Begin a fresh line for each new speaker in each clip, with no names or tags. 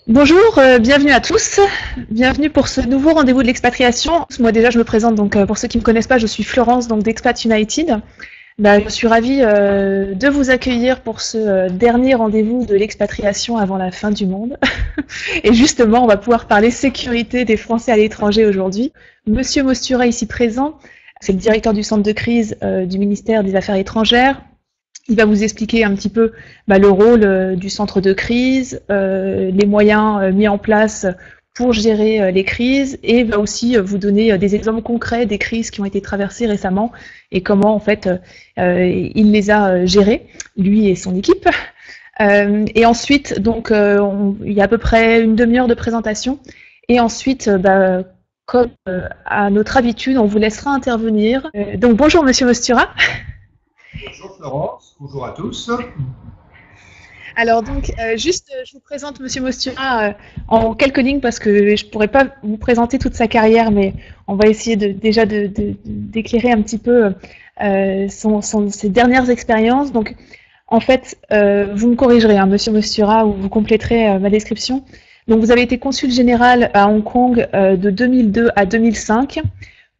Bonjour, bienvenue à tous. Bienvenue pour ce nouveau rendez-vous de l'expatriation. Moi déjà, je me présente, donc pour ceux qui ne me connaissent pas, je suis Florence, donc d'Expat United. Je suis ravie de vous accueillir pour ce dernier rendez-vous de l'expatriation avant la fin du monde. Et justement, on va pouvoir parler sécurité des Français à l'étranger aujourd'hui. Monsieur Mostura, ici présent, c'est le directeur du centre de crise du ministère des Affaires étrangères. Il va vous expliquer un petit peu le rôle du centre de crise, les moyens mis en place pour gérer les crises, et va aussi vous donner des exemples concrets des crises qui ont été traversées récemment et comment en fait il les a gérées, lui et son équipe. Et ensuite, donc, il y a à peu près une demi-heure de présentation, et ensuite, comme à notre habitude, on vous laissera intervenir. Donc bonjour Monsieur Mostura.
Bonjour Florence, bonjour à tous.
Alors donc, je vous présente Monsieur Mostura en quelques lignes parce que je pourrais pas vous présenter toute sa carrière, mais on va essayer d'éclairer un petit peu ses dernières expériences. Donc, en fait, vous me corrigerez, hein, Monsieur Mostura, ou vous compléterez ma description. Donc, vous avez été consul général à Hong Kong de 2002 à 2005.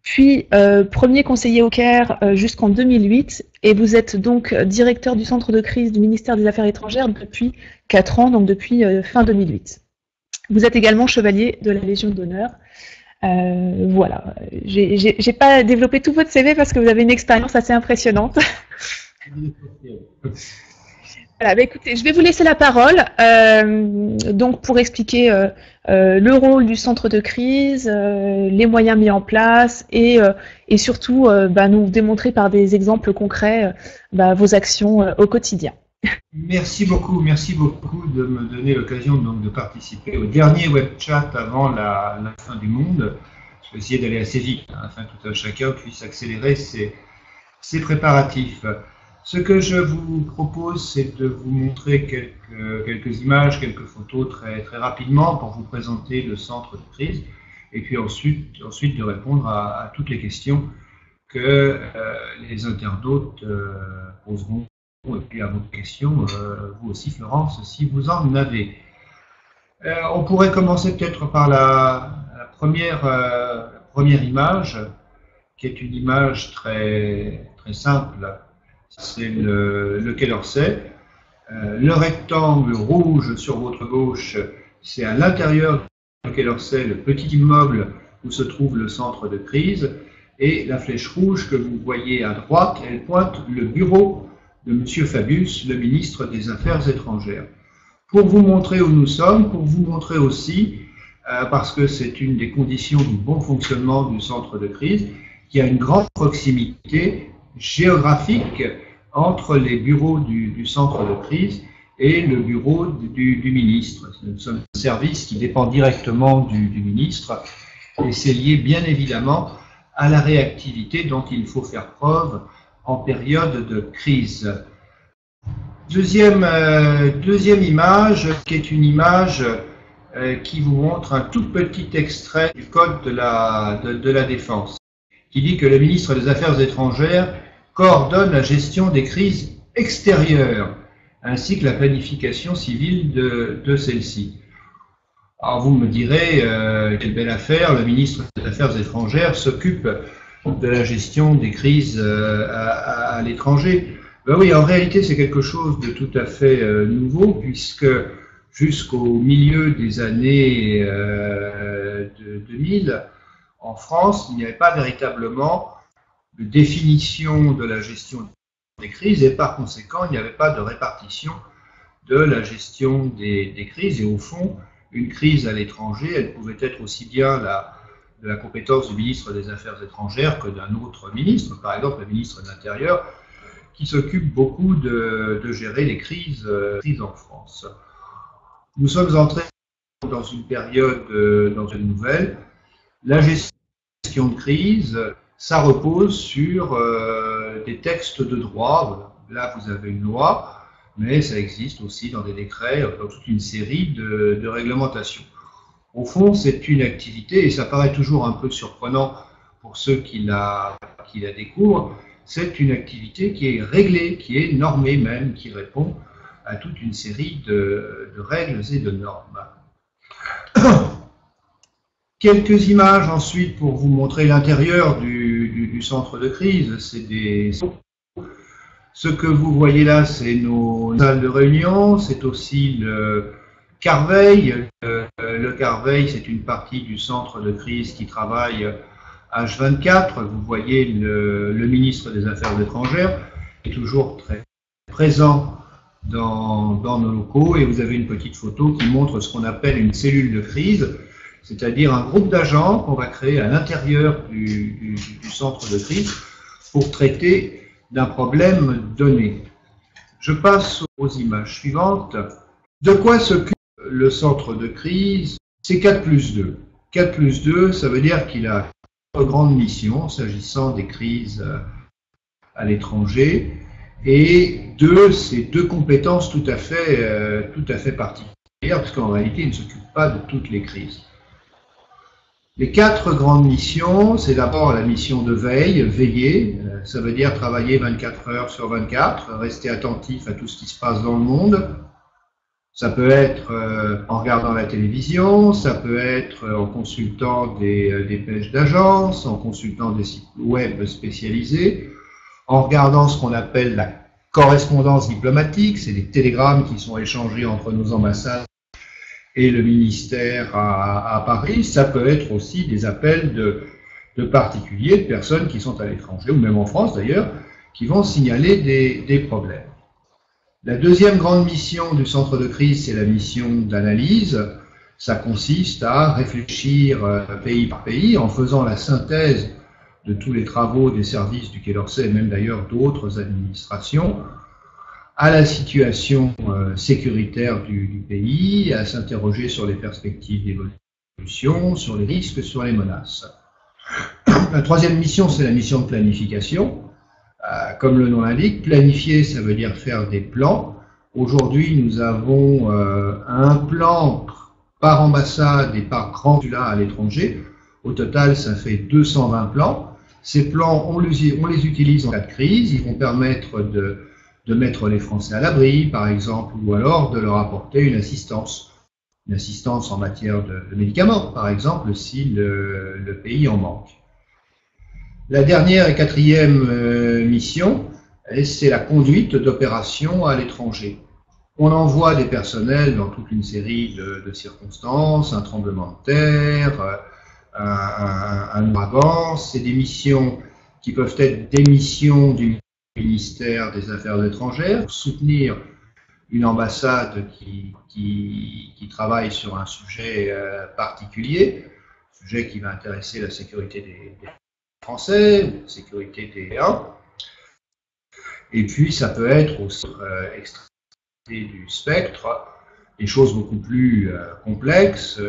Puis premier conseiller au Caire jusqu'en 2008, et vous êtes donc directeur du centre de crise du ministère des Affaires étrangères depuis 4 ans, donc depuis fin 2008. Vous êtes également chevalier de la Légion d'honneur. Voilà, j'ai pas développé tout votre CV parce que vous avez une expérience assez impressionnante. Voilà, écoutez, je vais vous laisser la parole donc pour expliquer le rôle du centre de crise, les moyens mis en place et surtout nous démontrer par des exemples concrets vos actions au quotidien.
Merci beaucoup de me donner l'occasion de participer au dernier web chat avant la fin du monde. Je vais essayer d'aller assez vite afin que tout un chacun puisse accélérer ses préparatifs. Ce que je vous propose, c'est de vous montrer quelques images, quelques photos très rapidement pour vous présenter le centre de crise et puis ensuite de répondre à toutes les questions que les internautes poseront, et puis à vos questions, vous aussi Florence, si vous en avez. On pourrait commencer peut-être par la première image, qui est une image très simple. C'est le Quai d'Orsay. Le rectangle rouge sur votre gauche, c'est à l'intérieur du Quai d'Orsay, le petit immeuble où se trouve le centre de crise. Et la flèche rouge que vous voyez à droite, elle pointe le bureau de M. Fabius, le ministre des Affaires étrangères. Pour vous montrer où nous sommes, pour vous montrer aussi, parce que c'est une des conditions du bon fonctionnement du centre de crise, qu'il y a une grande proximité géographique entre les bureaux du centre de crise et le bureau du ministre. C'est un service qui dépend directement du ministre et c'est lié bien évidemment à la réactivité dont il faut faire preuve en période de crise. Deuxième image, qui est une image qui vous montre un tout petit extrait du Code de la Défense, qui dit que le ministre des Affaires étrangères coordonne la gestion des crises extérieures, ainsi que la planification civile de celles-ci. Alors vous me direz, quelle belle affaire, le ministre des Affaires étrangères s'occupe de la gestion des crises à l'étranger. Ben oui, en réalité, c'est quelque chose de tout à fait nouveau, puisque jusqu'au milieu des années 2000, en France, il n'y avait pas véritablement de définition de la gestion des crises et par conséquent, il n'y avait pas de répartition de la gestion des crises. Et au fond, une crise à l'étranger, elle pouvait être aussi bien de la compétence du ministre des Affaires étrangères que d'un autre ministre, par exemple le ministre de l'Intérieur, qui s'occupe beaucoup de gérer les crises en France. Nous sommes entrés dans une période, dans une nouvelle. La gestion de crise, ça repose sur des textes de droit. Là, vous avez une loi, mais ça existe aussi dans des décrets, dans toute une série de réglementations. Au fond, c'est une activité, et ça paraît toujours un peu surprenant pour ceux qui la découvrent, c'est une activité qui est réglée, qui est normée même, qui répond à toute une série de règles et de normes. Quelques images ensuite pour vous montrer l'intérieur du centre de crise. Ce que vous voyez là, c'est nos salles de réunion, c'est aussi le Carveil. Le Carveil, c'est une partie du centre de crise qui travaille H24. Vous voyez le ministre des Affaires étrangères qui est toujours très présent dans nos locaux, et vous avez une petite photo qui montre ce qu'on appelle une cellule de crise, c'est-à-dire un groupe d'agents qu'on va créer à l'intérieur du centre de crise pour traiter d'un problème donné. Je passe aux images suivantes. De quoi s'occupe le centre de crise? C'est 4+2. 4+2, ça veut dire qu'il a une grande mission s'agissant des crises à l'étranger, et 2, c'est 2 compétences tout à fait particulières, parce qu'en réalité, il ne s'occupe pas de toutes les crises. Les 4 grandes missions, c'est d'abord la mission de veille, veiller, ça veut dire travailler 24 heures sur 24, rester attentif à tout ce qui se passe dans le monde. Ça peut être en regardant la télévision, ça peut être en consultant des dépêches d'agence, en consultant des sites web spécialisés, en regardant ce qu'on appelle la correspondance diplomatique, c'est des télégrammes qui sont échangés entre nos ambassades et le ministère à Paris. Ça peut être aussi des appels de particuliers, de personnes qui sont à l'étranger, ou même en France d'ailleurs, qui vont signaler des problèmes. La deuxième grande mission du centre de crise, c'est la mission d'analyse. Ça consiste à réfléchir pays par pays en faisant la synthèse de tous les travaux des services du Quai d'Orsay, et même d'ailleurs d'autres administrations, à la situation sécuritaire du pays, à s'interroger sur les perspectives d'évolution, sur les risques, sur les menaces. La troisième mission, c'est la mission de planification. Comme le nom l'indique, planifier, ça veut dire faire des plans. Aujourd'hui, nous avons un plan par ambassade et par grand consulat à l'étranger. Au total, ça fait 220 plans. Ces plans, on les utilise en cas de crise. Ils vont permettre de mettre les Français à l'abri, par exemple, ou alors de leur apporter une assistance en matière de médicaments, par exemple, si le pays en manque. La dernière et quatrième mission, c'est la conduite d'opérations à l'étranger. On envoie des personnels dans toute une série de circonstances, un tremblement de terre, un ouragan. C'est des missions qui peuvent être des missions du ministère des Affaires étrangères, pour soutenir une ambassade qui travaille sur un sujet particulier, sujet qui va intéresser la sécurité des Français, la sécurité des Européens. Et puis ça peut être aussi extrait du spectre, des choses beaucoup plus complexes,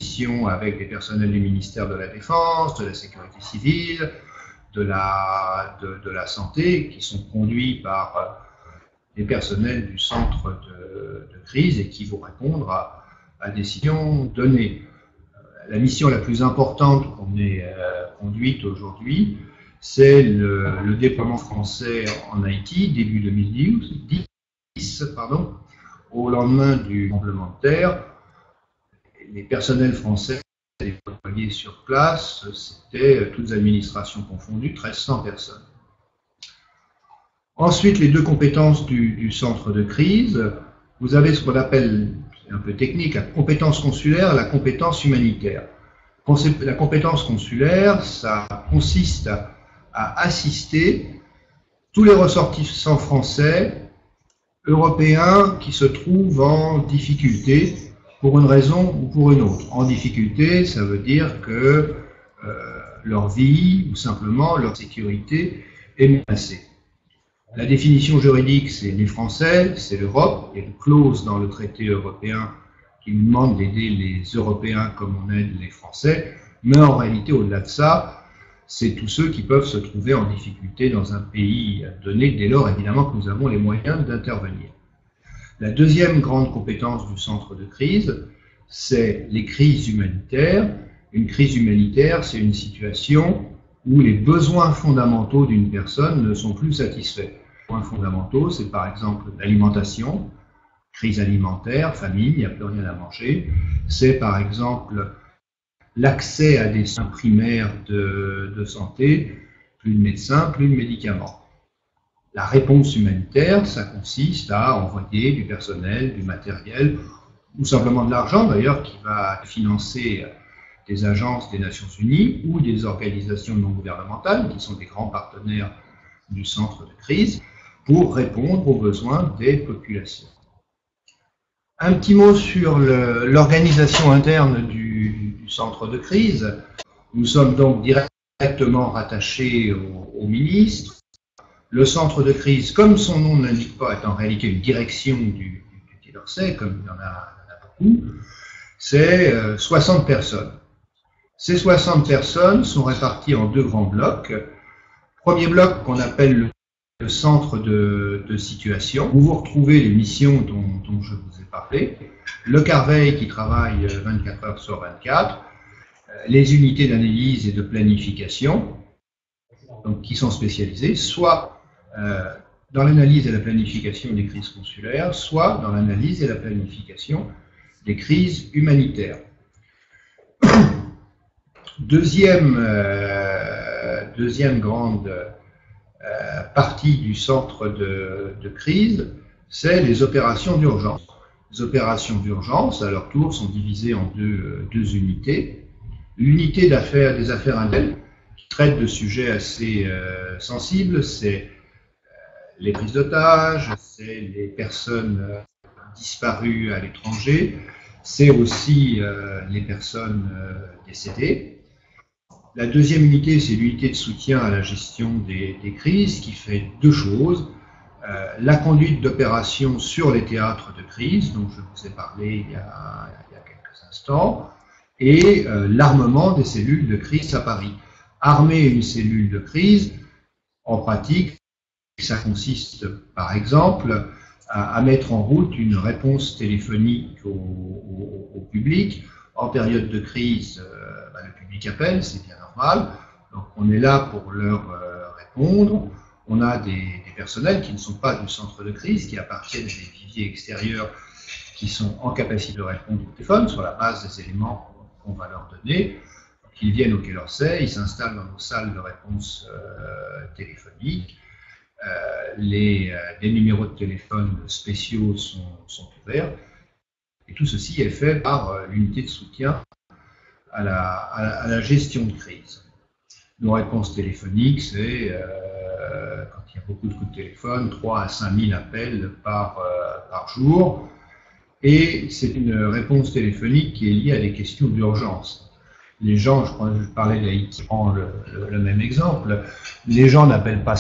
missions avec des personnels du ministère de la Défense, de la sécurité civile, de la santé, qui sont conduits par des personnels du centre de crise et qui vont répondre à des décisions données. La mission la plus importante qu'on ait conduite aujourd'hui, c'est le déploiement français en Haïti, début 2010, au lendemain du tremblement de terre. Les personnels français déployés sur place, c'était toutes administrations confondues, 1300 personnes. Ensuite, les 2 compétences du centre de crise. Vous avez ce qu'on appelle, c'est un peu technique, la compétence consulaire et la compétence humanitaire. La compétence consulaire, ça consiste à assister tous les ressortissants français, européens qui se trouvent en difficulté pour une raison ou pour une autre. En difficulté, ça veut dire que leur vie ou simplement leur sécurité est menacée. La définition juridique, c'est les Français, c'est l'Europe. Il y a une clause dans le traité européen qui nous demande d'aider les Européens comme on aide les Français. Mais en réalité, au-delà de ça, c'est tous ceux qui peuvent se trouver en difficulté dans un pays donné, dès lors évidemment que nous avons les moyens d'intervenir. La deuxième grande compétence du centre de crise, c'est les crises humanitaires. Une crise humanitaire, c'est une situation où les besoins fondamentaux d'une personne ne sont plus satisfaits. Les besoins fondamentaux, c'est par exemple l'alimentation, crise alimentaire, famine, il n'y a plus rien à manger. C'est par exemple l'accès à des soins primaires de santé, plus de médecins, plus de médicaments. La réponse humanitaire, ça consiste à envoyer du personnel, du matériel, ou simplement de l'argent d'ailleurs, qui va financer des agences des Nations Unies ou des organisations non gouvernementales, qui sont des grands partenaires du centre de crise, pour répondre aux besoins des populations. Un petit mot sur l'organisation interne du centre de crise. Nous sommes donc directement rattachés au ministre. Le centre de crise, comme son nom ne l'indique pas, est en réalité une direction du Quai d'Orsay, comme il y en a beaucoup, c'est 60 personnes. Ces 60 personnes sont réparties en deux grands blocs. Premier bloc qu'on appelle le centre de situation, où vous retrouvez les missions dont je vous ai parlé, le Carveil qui travaille 24 heures sur 24, les unités d'analyse et de planification, donc qui sont spécialisées, soit dans l'analyse et la planification des crises consulaires, soit dans l'analyse et la planification des crises humanitaires. Deuxième grande partie du centre de crise, c'est les opérations d'urgence. Les opérations d'urgence, à leur tour, sont divisées en deux unités. L'unité des affaires indiennes, qui traite de sujets assez sensibles, c'est les prises d'otages, c'est les personnes disparues à l'étranger, c'est aussi les personnes décédées. La deuxième unité, c'est l'unité de soutien à la gestion des crises, qui fait deux choses. La conduite d'opérations sur les théâtres de crise, dont je vous ai parlé il y a quelques instants, et l'armement des cellules de crise à Paris. Armer une cellule de crise, en pratique, ça consiste par exemple à mettre en route une réponse téléphonique au public. En période de crise, le public appelle, c'est bien normal. Donc on est là pour leur répondre. On a des personnels qui ne sont pas du centre de crise, qui appartiennent à des viviers extérieurs, qui sont en capacité de répondre au téléphone sur la base des éléments qu'on va leur donner. Donc, ils viennent au Quai d'Orsay, ils s'installent dans nos salles de réponse téléphonique. Les numéros de téléphone spéciaux sont ouverts. Et tout ceci est fait par l'unité de soutien à la gestion de crise. Nos réponses téléphoniques, c'est, quand il y a beaucoup de coups de téléphone, 3 à 5 000 appels par jour. Et c'est une réponse téléphonique qui est liée à des questions d'urgence. Les gens, je parlais d'Haïti, je prends le même exemple, les gens n'appellent pas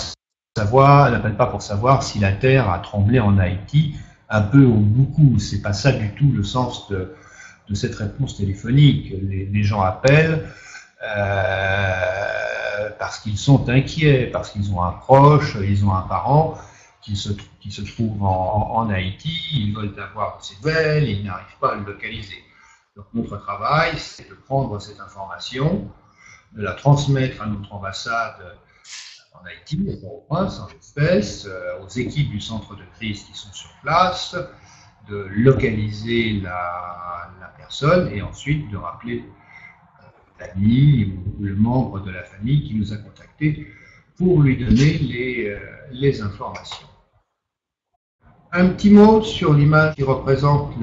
pour savoir si la terre a tremblé en Haïti, un peu ou beaucoup. C'est pas ça du tout le sens de cette réponse téléphonique. Les gens appellent parce qu'ils sont inquiets, parce qu'ils ont un proche, ils ont un parent qui se trouve en Haïti, ils veulent avoir de ses nouvelles, ils n'arrivent pas à le localiser. Donc notre travail, c'est de prendre cette information, de la transmettre à notre ambassade en Haïti, au Port-au-Prince, en l'espèce, aux équipes du centre de crise qui sont sur place, de localiser la personne et ensuite de rappeler l'ami ou le membre de la famille qui nous a contactés pour lui donner les informations. Un petit mot sur l'image qui représente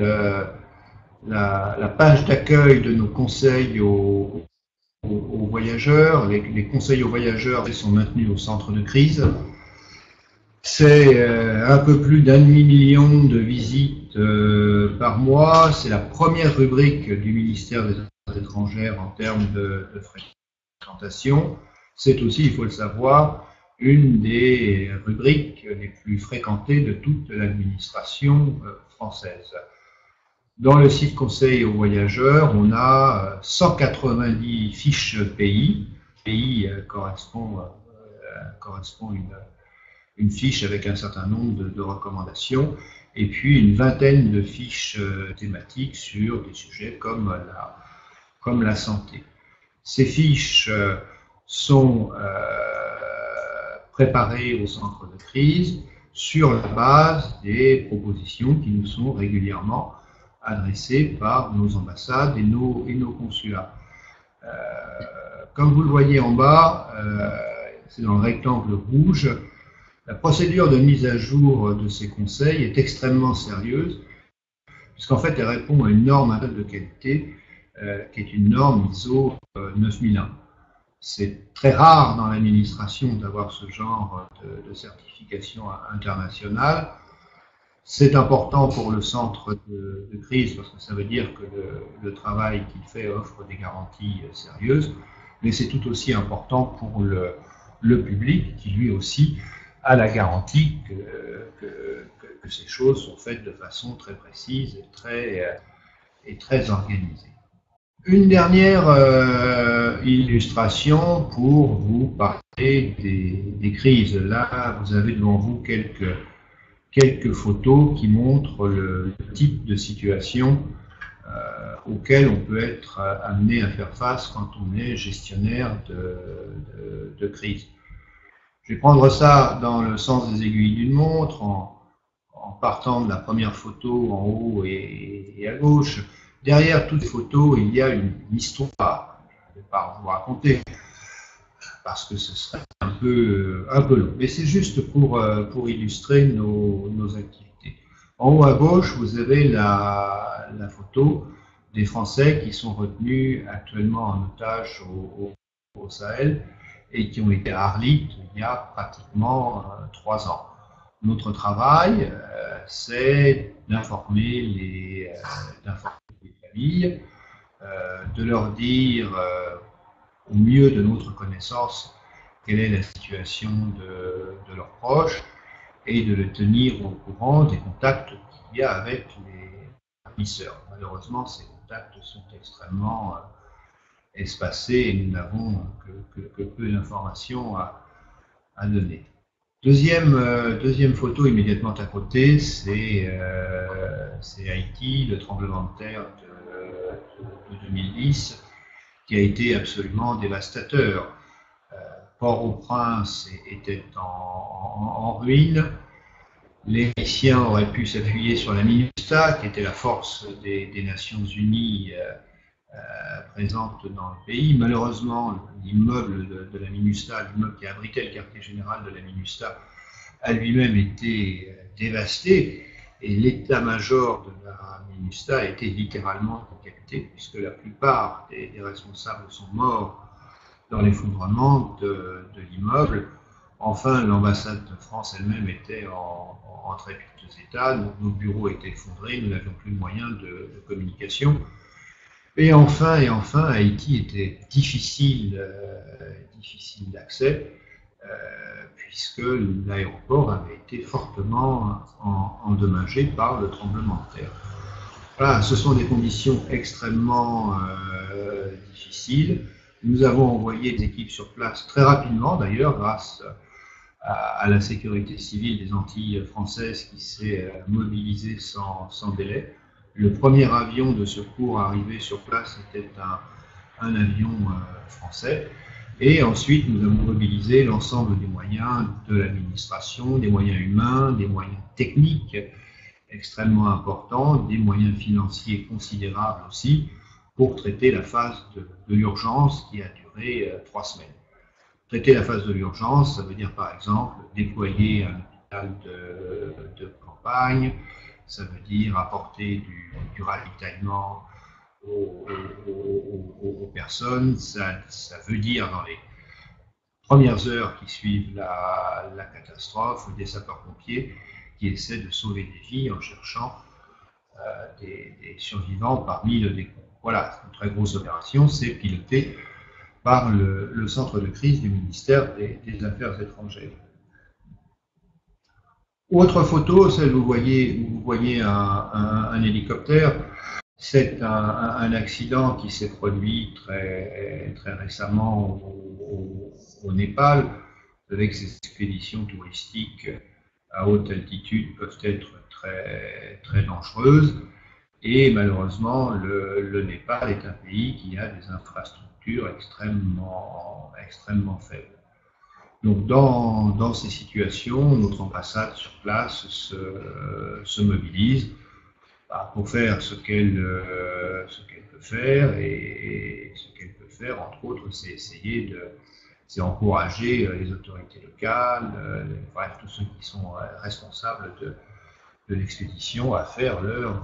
la page d'accueil de nos conseils aux voyageurs. Les conseils aux voyageurs sont maintenus au centre de crise. C'est un peu plus d'1,5 million de visites par mois. C'est la première rubrique du ministère des Affaires étrangères en termes de fréquentation. C'est aussi, il faut le savoir, une des rubriques les plus fréquentées de toute l'administration française. Dans le site Conseil aux voyageurs, on a 190 fiches pays. Pays correspond une fiche avec un certain nombre de recommandations, et puis une vingtaine de fiches thématiques sur des sujets comme la santé. Ces fiches sont préparées au centre de crise sur la base des propositions qui nous sont régulièrement adressées par nos ambassades et nos consulats. Comme vous le voyez en bas, c'est dans le rectangle rouge, la procédure de mise à jour de ces conseils est extrêmement sérieuse, puisqu'en fait elle répond à une norme de qualité qui est une norme ISO 9001. C'est très rare dans l'administration d'avoir ce genre de certification internationale. C'est important pour le centre de crise parce que ça veut dire que le travail qu'il fait offre des garanties sérieuses, mais c'est tout aussi important pour le public qui lui aussi a la garantie que ces choses sont faites de façon très précise et très organisée. Une dernière illustration pour vous parler des crises. Là, vous avez devant vous quelques photos qui montrent le type de situation auquel on peut être amené à faire face quand on est gestionnaire de crise. Je vais prendre ça dans le sens des aiguilles d'une montre, en partant de la première photo en haut et à gauche. Derrière toutes les photos, il y a une histoire. Je ne vais pas vous raconter, parce que ce serait un peu long. Mais c'est juste pour illustrer nos activités. En haut à gauche, vous avez la photo des Français qui sont retenus actuellement en otage au Sahel et qui ont été à Arlit il y a pratiquement 3 ans. Notre travail, c'est d'informer les familles, de leur dire au mieux de notre connaissance quelle est la situation de leurs proches et de les tenir au courant des contacts qu'il y a avec les fournisseurs. Malheureusement, ces contacts sont extrêmement espacés et nous n'avons que peu d'informations à donner. Deuxième photo immédiatement à côté, c'est Haïti, le tremblement de terre de 2010, qui a été absolument dévastateur. Port-au-Prince était en ruine. Les Haïtiens auraient pu s'appuyer sur la MINUSTAH, qui était la force des Nations Unies présente dans le pays. Malheureusement, l'immeuble de la MINUSTAH, l'immeuble qui abritait le quartier général de la MINUSTAH, a lui-même été dévasté et l'état-major de la MINUSTAH a été littéralement décapité, puisque la plupart des responsables sont morts dans l'effondrement de l'immeuble. Enfin, l'ambassade de France elle-même était en très piteux état, nos bureaux étaient effondrés, nous n'avions plus de moyens de communication. Et enfin, Haïti était difficile d'accès, puisque l'aéroport avait été fortement endommagé par le tremblement de terre. Voilà, ce sont des conditions extrêmement difficiles. Nous avons envoyé des équipes sur place très rapidement, d'ailleurs, grâce à la sécurité civile des Antilles françaises qui s'est mobilisée sans délai. Le premier avion de secours arrivé sur place était un avion français. Et ensuite, nous avons mobilisé l'ensemble des moyens de l'administration, des moyens humains, des moyens techniques extrêmement importants, des moyens financiers considérables aussi, pour traiter la phase de l'urgence qui a duré 3 semaines. Traiter la phase de l'urgence, ça veut dire par exemple déployer un hôpital de campagne, ça veut dire apporter du ravitaillement aux personnes, ça veut dire dans les premières heures qui suivent la catastrophe, des sapeurs-pompiers qui essaient de sauver des vies en cherchant des survivants parmi le décombres. Voilà, c'est une très grosse opération, c'est piloté par le centre de crise du ministère des Affaires étrangères. Autre photo, celle où vous voyez un hélicoptère. C'est un accident qui s'est produit très récemment au Népal. Avec ces expéditions touristiques à haute altitude peuvent être très dangereuses. Et malheureusement, le Népal est un pays qui a des infrastructures extrêmement faibles. Donc dans ces situations, notre ambassade sur place se mobilise pour faire ce qu'elle peut faire, et ce qu'elle peut faire, entre autres, c'est encourager les autorités locales, bref, tous ceux qui sont responsables de l'expédition à faire leur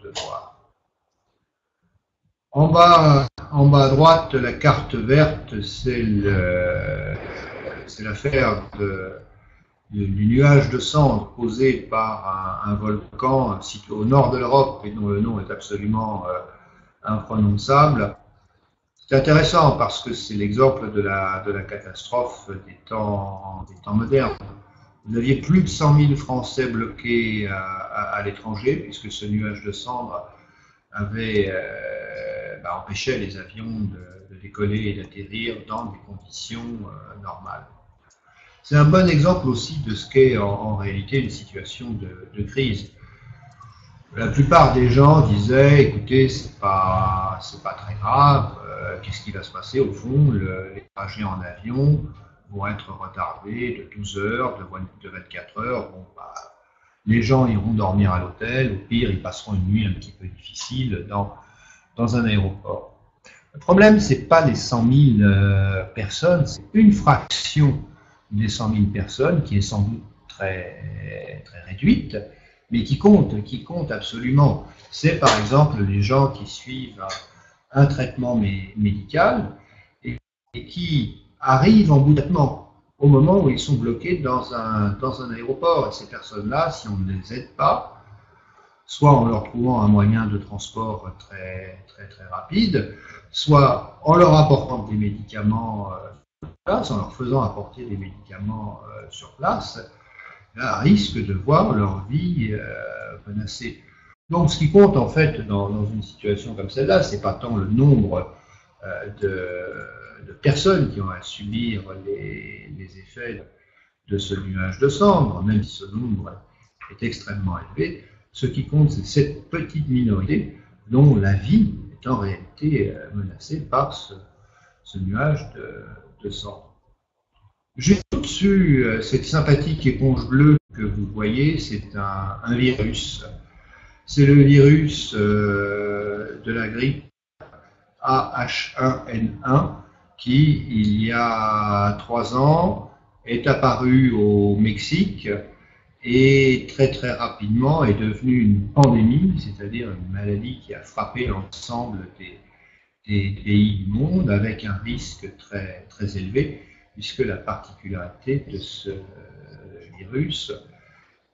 devoir. En bas à droite, la carte verte, c'est l'affaire du nuage de cendres causé par un volcan situé au nord de l'Europe et dont le nom est absolument imprononçable. C'est intéressant parce que c'est l'exemple de la catastrophe des temps modernes. Vous aviez plus de 100 000 Français bloqués à l'étranger, puisque ce nuage de cendres avait empêché les avions de décoller et d'atterrir dans des conditions normales. C'est un bon exemple aussi de ce qu'est en réalité une situation de crise. La plupart des gens disaient, écoutez, c'est pas très grave, qu'est-ce qui va se passer au fond, les trajets en avion vont être retardés de 12 heures, de 24 heures, bon, les gens iront dormir à l'hôtel, au pire, ils passeront une nuit un petit peu difficile dans un aéroport. Le problème, c'est pas les 100 000 personnes, c'est une fraction des 100 000 personnes qui est sans doute très, très réduite, mais qui compte absolument. C'est par exemple les gens qui suivent un traitement médical et qui arrivent en bout de traitement au moment où ils sont bloqués dans un aéroport. Et ces personnes-là, si on ne les aide pas, soit en leur trouvant un moyen de transport très, très, très rapide, soit en leur apportant des médicaments sur place, en leur faisant apporter des médicaments sur place, risquent de voir leur vie menacée. Donc ce qui compte en fait dans une situation comme celle-là, c'est pas tant le nombre de personnes qui ont à subir les effets de ce nuage de cendres, même si ce nombre est extrêmement élevé. Ce qui compte, c'est cette petite minorité dont la vie est en réalité menacée par ce nuage de cendres. Juste au-dessus, cette sympathique éponge bleue que vous voyez, c'est un virus. C'est le virus de la grippe AH1N1 qui, il y a 3 ans, est apparu au Mexique et très très rapidement est devenu une pandémie, c'est-à-dire une maladie qui a frappé l'ensemble des pays du monde avec un risque très très élevé, puisque la particularité de ce virus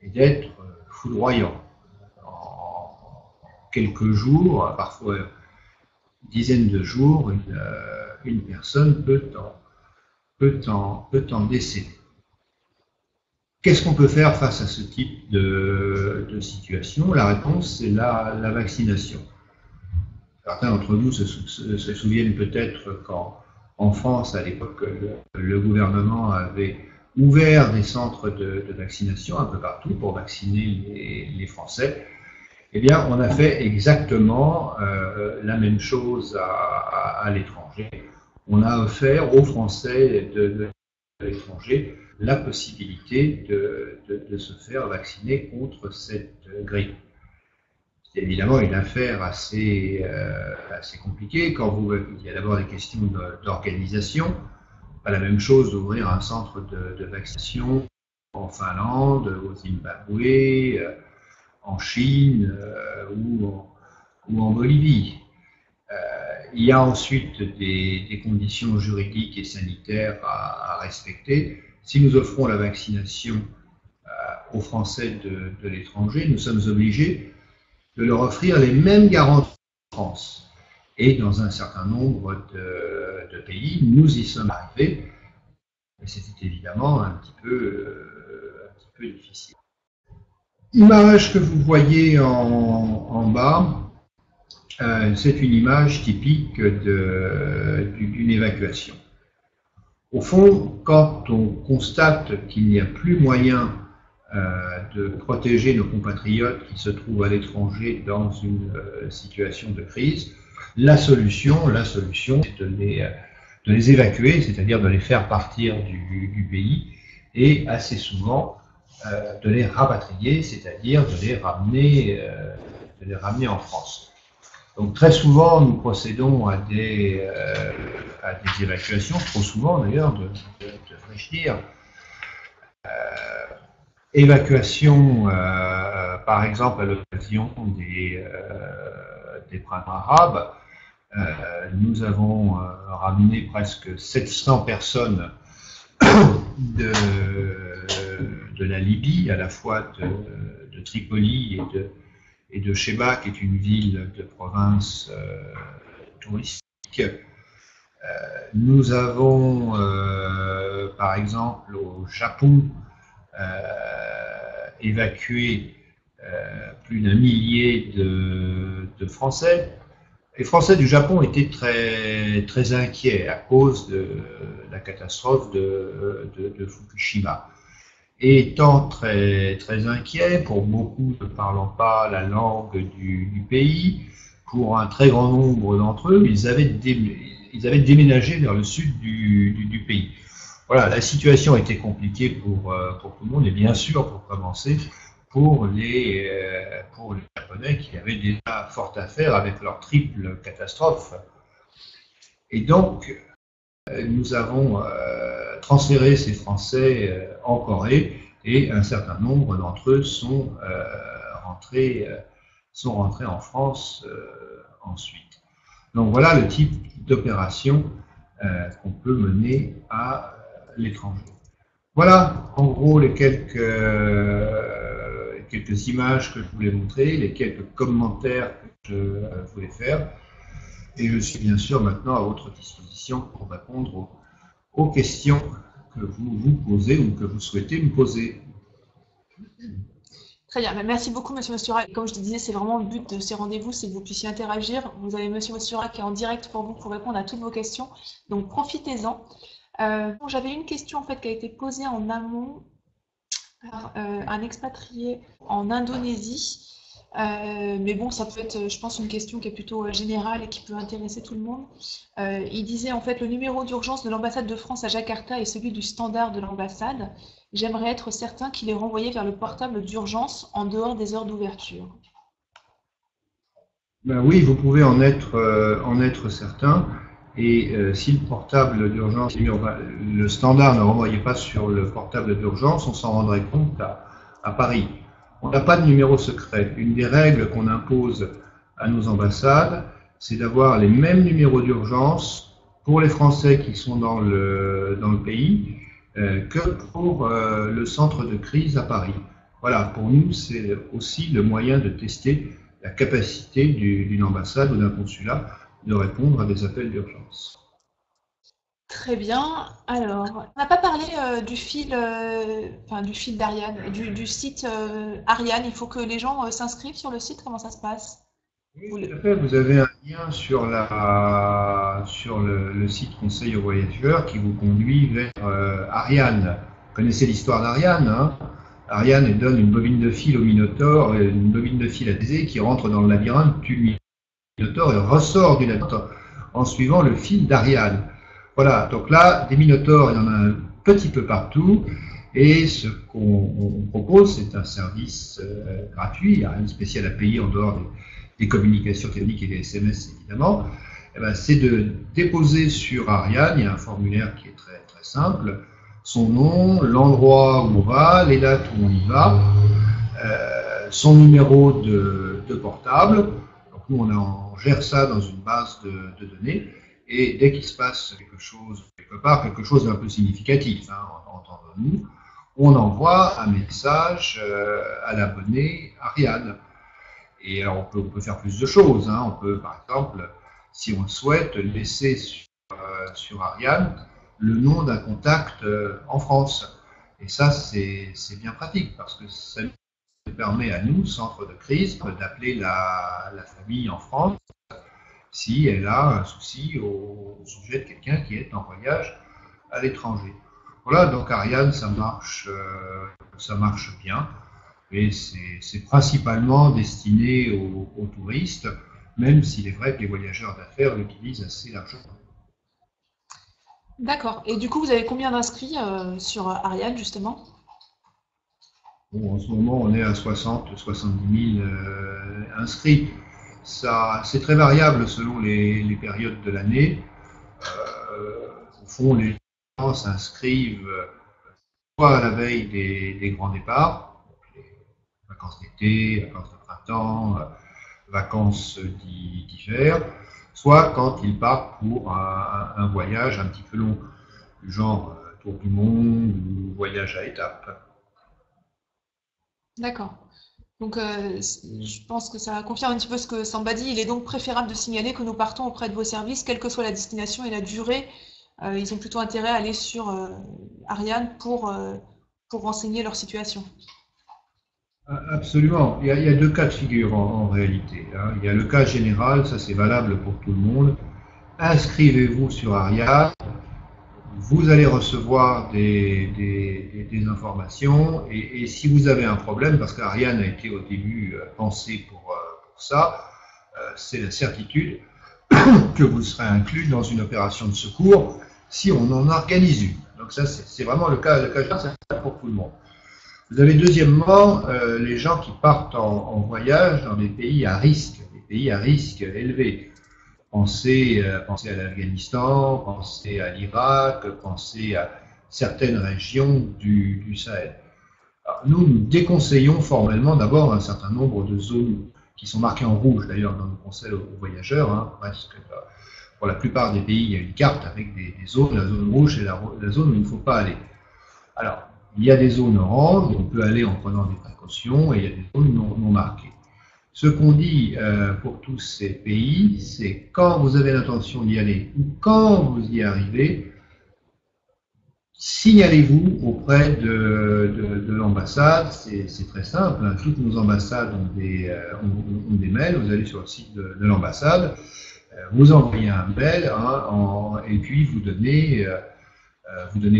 est d'être foudroyant. En quelques jours, parfois dizaines de jours, une personne peut en décéder. Qu'est-ce qu'on peut faire face à ce type de situation? La réponse, c'est la vaccination. Certains d'entre vous se souviennent peut-être qu'en France, à l'époque, le gouvernement avait ouvert des centres de vaccination un peu partout pour vacciner les Français. Eh bien, on a fait exactement la même chose à l'étranger. On a offert aux Français de l'étranger la possibilité de se faire vacciner contre cette grippe. C'est évidemment une affaire assez compliquée. Il y a d'abord des questions d'organisation. Pas la même chose d'ouvrir un centre de vaccination en Finlande, au Zimbabwe, en Chine ou en Bolivie. Il y a ensuite des conditions juridiques et sanitaires à respecter. Si nous offrons la vaccination aux Français de l'étranger, nous sommes obligés de leur offrir les mêmes garanties en France. Et dans un certain nombre de pays, nous y sommes arrivés. Mais c'était évidemment un petit peu difficile. L'image que vous voyez en bas, c'est une image typique d'une évacuation. Au fond, quand on constate qu'il n'y a plus moyen de protéger nos compatriotes qui se trouvent à l'étranger dans une situation de crise, la solution, c'est de les évacuer, c'est-à-dire de les faire partir du pays. Et assez souvent, de les rapatrier, c'est-à-dire de les ramener en France. Donc très souvent, nous procédons à des évacuations, trop souvent d'ailleurs, devrais-je dire. Évacuation, par exemple, à l'occasion des printemps arabes. Nous avons ramené presque 700 personnes de la Libye, à la fois de Tripoli et de Cheba, qui est une ville de province touristique. Nous avons, par exemple, au Japon, évacué plus d'1 millier de Français. Les Français du Japon étaient très inquiets à cause de la catastrophe de Fukushima. Et étant très inquiets, pour beaucoup ne parlant pas la langue du pays, pour un très grand nombre d'entre eux, ils avaient déménagé vers le sud du pays. Voilà, la situation était compliquée pour tout le monde, et bien sûr, pour commencer, pour les Japonais qui avaient déjà fort à faire avec leur triple catastrophe. Et donc, nous avons transféré ces Français en Corée, et un certain nombre d'entre eux sont rentrés en France ensuite. Donc voilà le type d'opération qu'on peut mener à l'étranger. Voilà en gros les quelques images que je voulais montrer, les quelques commentaires que je voulais faire. Et je suis bien sûr maintenant à votre disposition pour répondre aux questions que vous vous posez ou que vous souhaitez me poser.
Très bien, merci beaucoup Monsieur Mostura. Comme je te disais, c'est vraiment le but de ces rendez-vous, c'est que vous puissiez interagir. Vous avez Monsieur Mostura qui est en direct pour vous pour répondre à toutes vos questions, donc profitez-en. J'avais une question en fait qui a été posée en amont par un expatrié en Indonésie. Mais bon, ça peut être, je pense, une question qui est plutôt générale et qui peut intéresser tout le monde. Il disait en fait le numéro d'urgence de l'ambassade de France à Jakarta est celui du standard de l'ambassade. J'aimerais être certain qu'il est renvoyé vers le portable d'urgence en dehors des heures d'ouverture.
Ben oui, vous pouvez en être certain. Et si le portable d'urgence, le standard ne renvoyait pas sur le portable d'urgence, on s'en rendrait compte à Paris. On n'a pas de numéro secret. Une des règles qu'on impose à nos ambassades, c'est d'avoir les mêmes numéros d'urgence pour les Français qui sont dans le pays que pour le centre de crise à Paris. Voilà, pour nous, c'est aussi le moyen de tester la capacité d'une ambassade ou d'un consulat de répondre à des appels d'urgence.
Très bien. Alors, on n'a pas parlé du fil d'Ariane, du site Ariane. Il faut que les gens s'inscrivent sur le site. Comment ça se passe?
Oui, tout à fait. Vous avez un lien sur le site Conseil aux voyageurs qui vous conduit vers Ariane. Vous connaissez l'histoire d'Ariane, hein? Ariane donne une bobine de fil au Minotaure, une bobine de fil à Thésée qui rentre dans le labyrinthe, tue le Minotaure et ressort du labyrinthe en suivant le fil d'Ariane. Voilà, donc là, des Minotaures, il y en a un petit peu partout, et ce qu'on propose, c'est un service gratuit, il n'y a rien de spécial à payer en dehors des communications téléphoniques et des SMS évidemment. Eh ben, c'est de déposer sur Ariane, il y a un formulaire qui est très simple, son nom, l'endroit où on va, les dates où on y va, son numéro de portable. Donc nous, on gère ça dans une base de données. Et dès qu'il se passe quelque chose, quelque part, quelque chose d'un peu significatif, hein, entendons-nous, on envoie un message à l'abonné Ariane. Et alors on peut faire plus de choses, hein. On peut, par exemple, si on le souhaite, laisser sur Ariane le nom d'un contact en France. Et ça, c'est bien pratique, parce que ça nous permet à nous, centre de crise, d'appeler la famille en France si elle a un souci au sujet de quelqu'un qui est en voyage à l'étranger. Voilà, donc Ariane, ça marche bien, et c'est principalement destiné aux touristes, même s'il est vrai que les voyageurs d'affaires l'utilisent assez largement.
D'accord. Et du coup, vous avez combien d'inscrits sur Ariane, justement?
Bon, en ce moment, on est à 60-70 000 inscrits. C'est très variable selon les périodes de l'année. Au fond, les gens s'inscrivent soit à la veille des grands départs, les vacances d'été, vacances de printemps, vacances d'hiver, soit quand ils partent pour un voyage un petit peu long, du genre tour du monde ou voyage à étapes.
D'accord. Donc, je pense que ça confirme un petit peu ce que Samba dit. Il est donc préférable de signaler que nous partons auprès de vos services, quelle que soit la destination et la durée. Ils ont plutôt intérêt à aller sur Ariane pour renseigner leur situation.
Absolument. Il y a deux cas de figure en réalité, hein. Il y a le cas général, ça c'est valable pour tout le monde. Inscrivez-vous sur Ariane, vous allez recevoir des informations et si vous avez un problème, parce qu'Ariane a été au début pensé pour ça, c'est la certitude que vous serez inclus dans une opération de secours si on en organise une. Donc ça, c'est vraiment le cas général, c'est pour tout le monde. Vous avez deuxièmement les gens qui partent en voyage dans des pays à risque élevé. Pensez à l'Afghanistan, pensez à l'Irak, pensez à certaines régions du Sahel. Alors, nous déconseillons formellement d'abord un certain nombre de zones qui sont marquées en rouge d'ailleurs dans nos conseils aux voyageurs, hein, parce que pour la plupart des pays, il y a une carte avec des zones. La zone rouge, c'est la zone où il ne faut pas aller. Alors, il y a des zones oranges où on peut aller en prenant des précautions et il y a des zones non marquées. Ce qu'on dit pour tous ces pays, c'est quand vous avez l'intention d'y aller ou quand vous y arrivez, signalez-vous auprès de l'ambassade. C'est très simple, hein. Toutes nos ambassades ont des mails. Vous allez sur le site de l'ambassade, vous envoyez un mail, hein, et puis vous donnez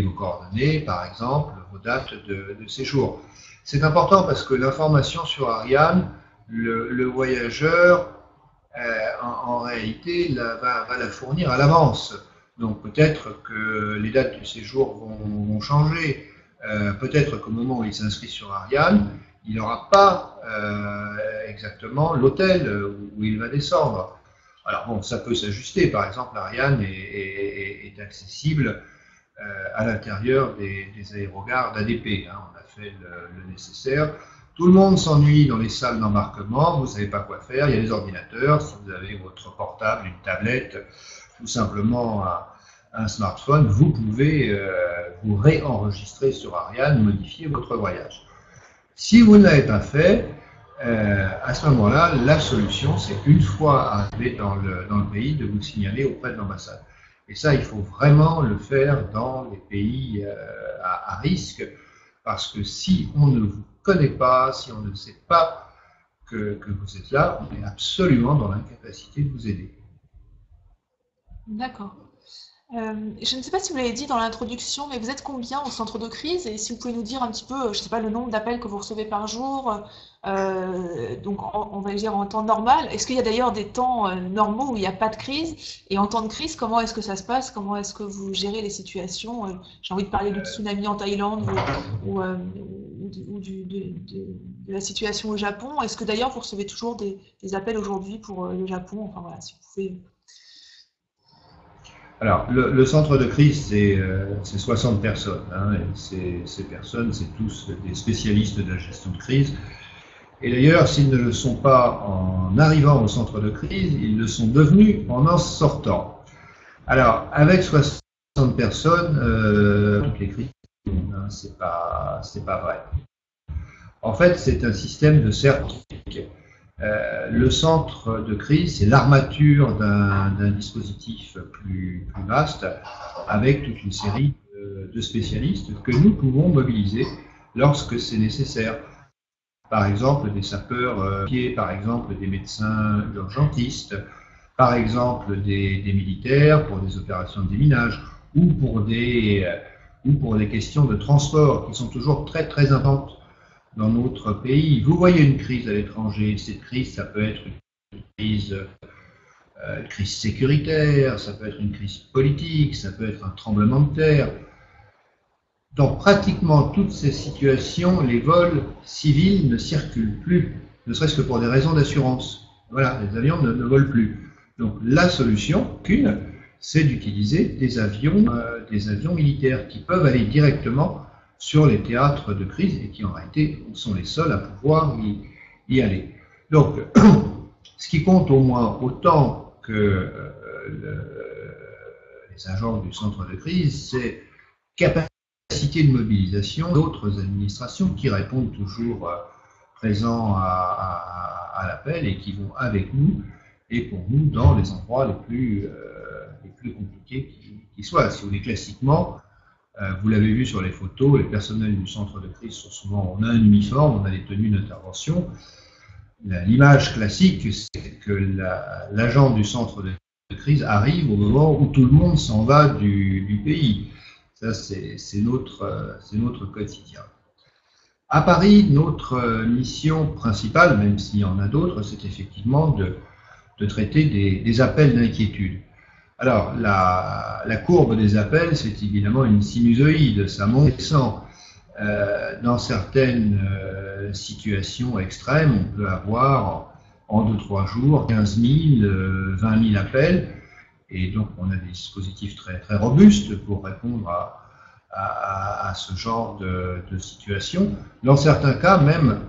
vos coordonnées, par exemple, vos dates de séjour. C'est important parce que l'information sur Ariane, le voyageur, en réalité, va la fournir à l'avance. Donc peut-être que les dates du séjour vont changer. Peut-être qu'au moment où il s'inscrit sur Ariane, il n'aura pas exactement l'hôtel où il va descendre. Alors bon, ça peut s'ajuster. Par exemple, Ariane est accessible à l'intérieur des aérogares d'ADP. Hein. On a fait le nécessaire. Tout le monde s'ennuie dans les salles d'embarquement, vous ne savez pas quoi faire, il y a des ordinateurs, si vous avez votre portable, une tablette, tout simplement un smartphone, vous pouvez vous réenregistrer sur Ariane, modifier votre voyage. Si vous ne l'avez pas fait, à ce moment-là, la solution, c'est une fois arrivé dans le pays, de vous signaler auprès de l'ambassade. Et ça, il faut vraiment le faire dans les pays à risque, parce que si on ne vous connaît pas, si on ne sait pas que vous êtes là, on est absolument dans l'incapacité de vous aider.
D'accord. Je ne sais pas si vous l'avez dit dans l'introduction, mais vous êtes combien au centre de crise? Et si vous pouvez nous dire un petit peu, je ne sais pas, le nombre d'appels que vous recevez par jour, donc on va dire en temps normal. Est-ce qu'il y a d'ailleurs des temps normaux où il n'y a pas de crise? Et en temps de crise, comment est-ce que ça se passe? Comment est-ce que vous gérez les situations? J'ai envie de parler du tsunami en Thaïlande ou de la situation au Japon. Est-ce que d'ailleurs vous recevez toujours des appels aujourd'hui pour le Japon? Enfin voilà, si vous pouvez.
Alors, le centre de crise, c'est 60 personnes. Hein, et ces personnes, c'est tous des spécialistes de la gestion de crise. Et d'ailleurs, s'ils ne le sont pas en arrivant au centre de crise, ils le sont devenus en sortant. Alors, avec 60 personnes, toutes les crises, hein, c'est pas vrai. En fait, c'est un système de cercle. Le centre de crise, c'est l'armature d'un dispositif plus vaste, avec toute une série de spécialistes que nous pouvons mobiliser lorsque c'est nécessaire. Par exemple, des sapeurs-pompiers, par exemple, des médecins urgentistes, par exemple, des militaires pour des opérations de déminage, ou pour des questions de transport qui sont toujours très très importantes dans notre pays. Vous voyez une crise à l'étranger, cette crise, ça peut être une crise sécuritaire, ça peut être une crise politique, ça peut être un tremblement de terre. dans pratiquement toutes ces situations, les vols civils ne circulent plus, ne serait-ce que pour des raisons d'assurance. Voilà, les avions ne volent plus. Donc la solution, c'est d'utiliser des avions militaires qui peuvent aller directement sur les théâtres de crise et qui en réalité sont les seuls à pouvoir y aller. Donc, ce qui compte au moins autant que les agents du centre de crise, c'est capacité de mobilisation d'autres administrations qui répondent toujours présents à l'appel et qui vont avec nous et pour nous dans les endroits les plus compliqués qui soient. Si vous voulez, classiquement, vous l'avez vu sur les photos, les personnels du centre de crise sont souvent, on a un uniforme, on a les tenues d'intervention. L'image classique, c'est que l'agent du centre de crise arrive au moment où tout le monde s'en va du pays. Ça, c'est notre quotidien. À Paris, notre mission principale, même s'il y en a d'autres, c'est effectivement de traiter des appels d'inquiétude. Alors, la courbe des appels, c'est évidemment une sinusoïde, ça monte et descend. Dans certaines situations extrêmes, on peut avoir en 2-3 jours 15 000, 20 000 appels, et donc on a des dispositifs très, très robustes pour répondre à ce genre de situation. Dans certains cas, même,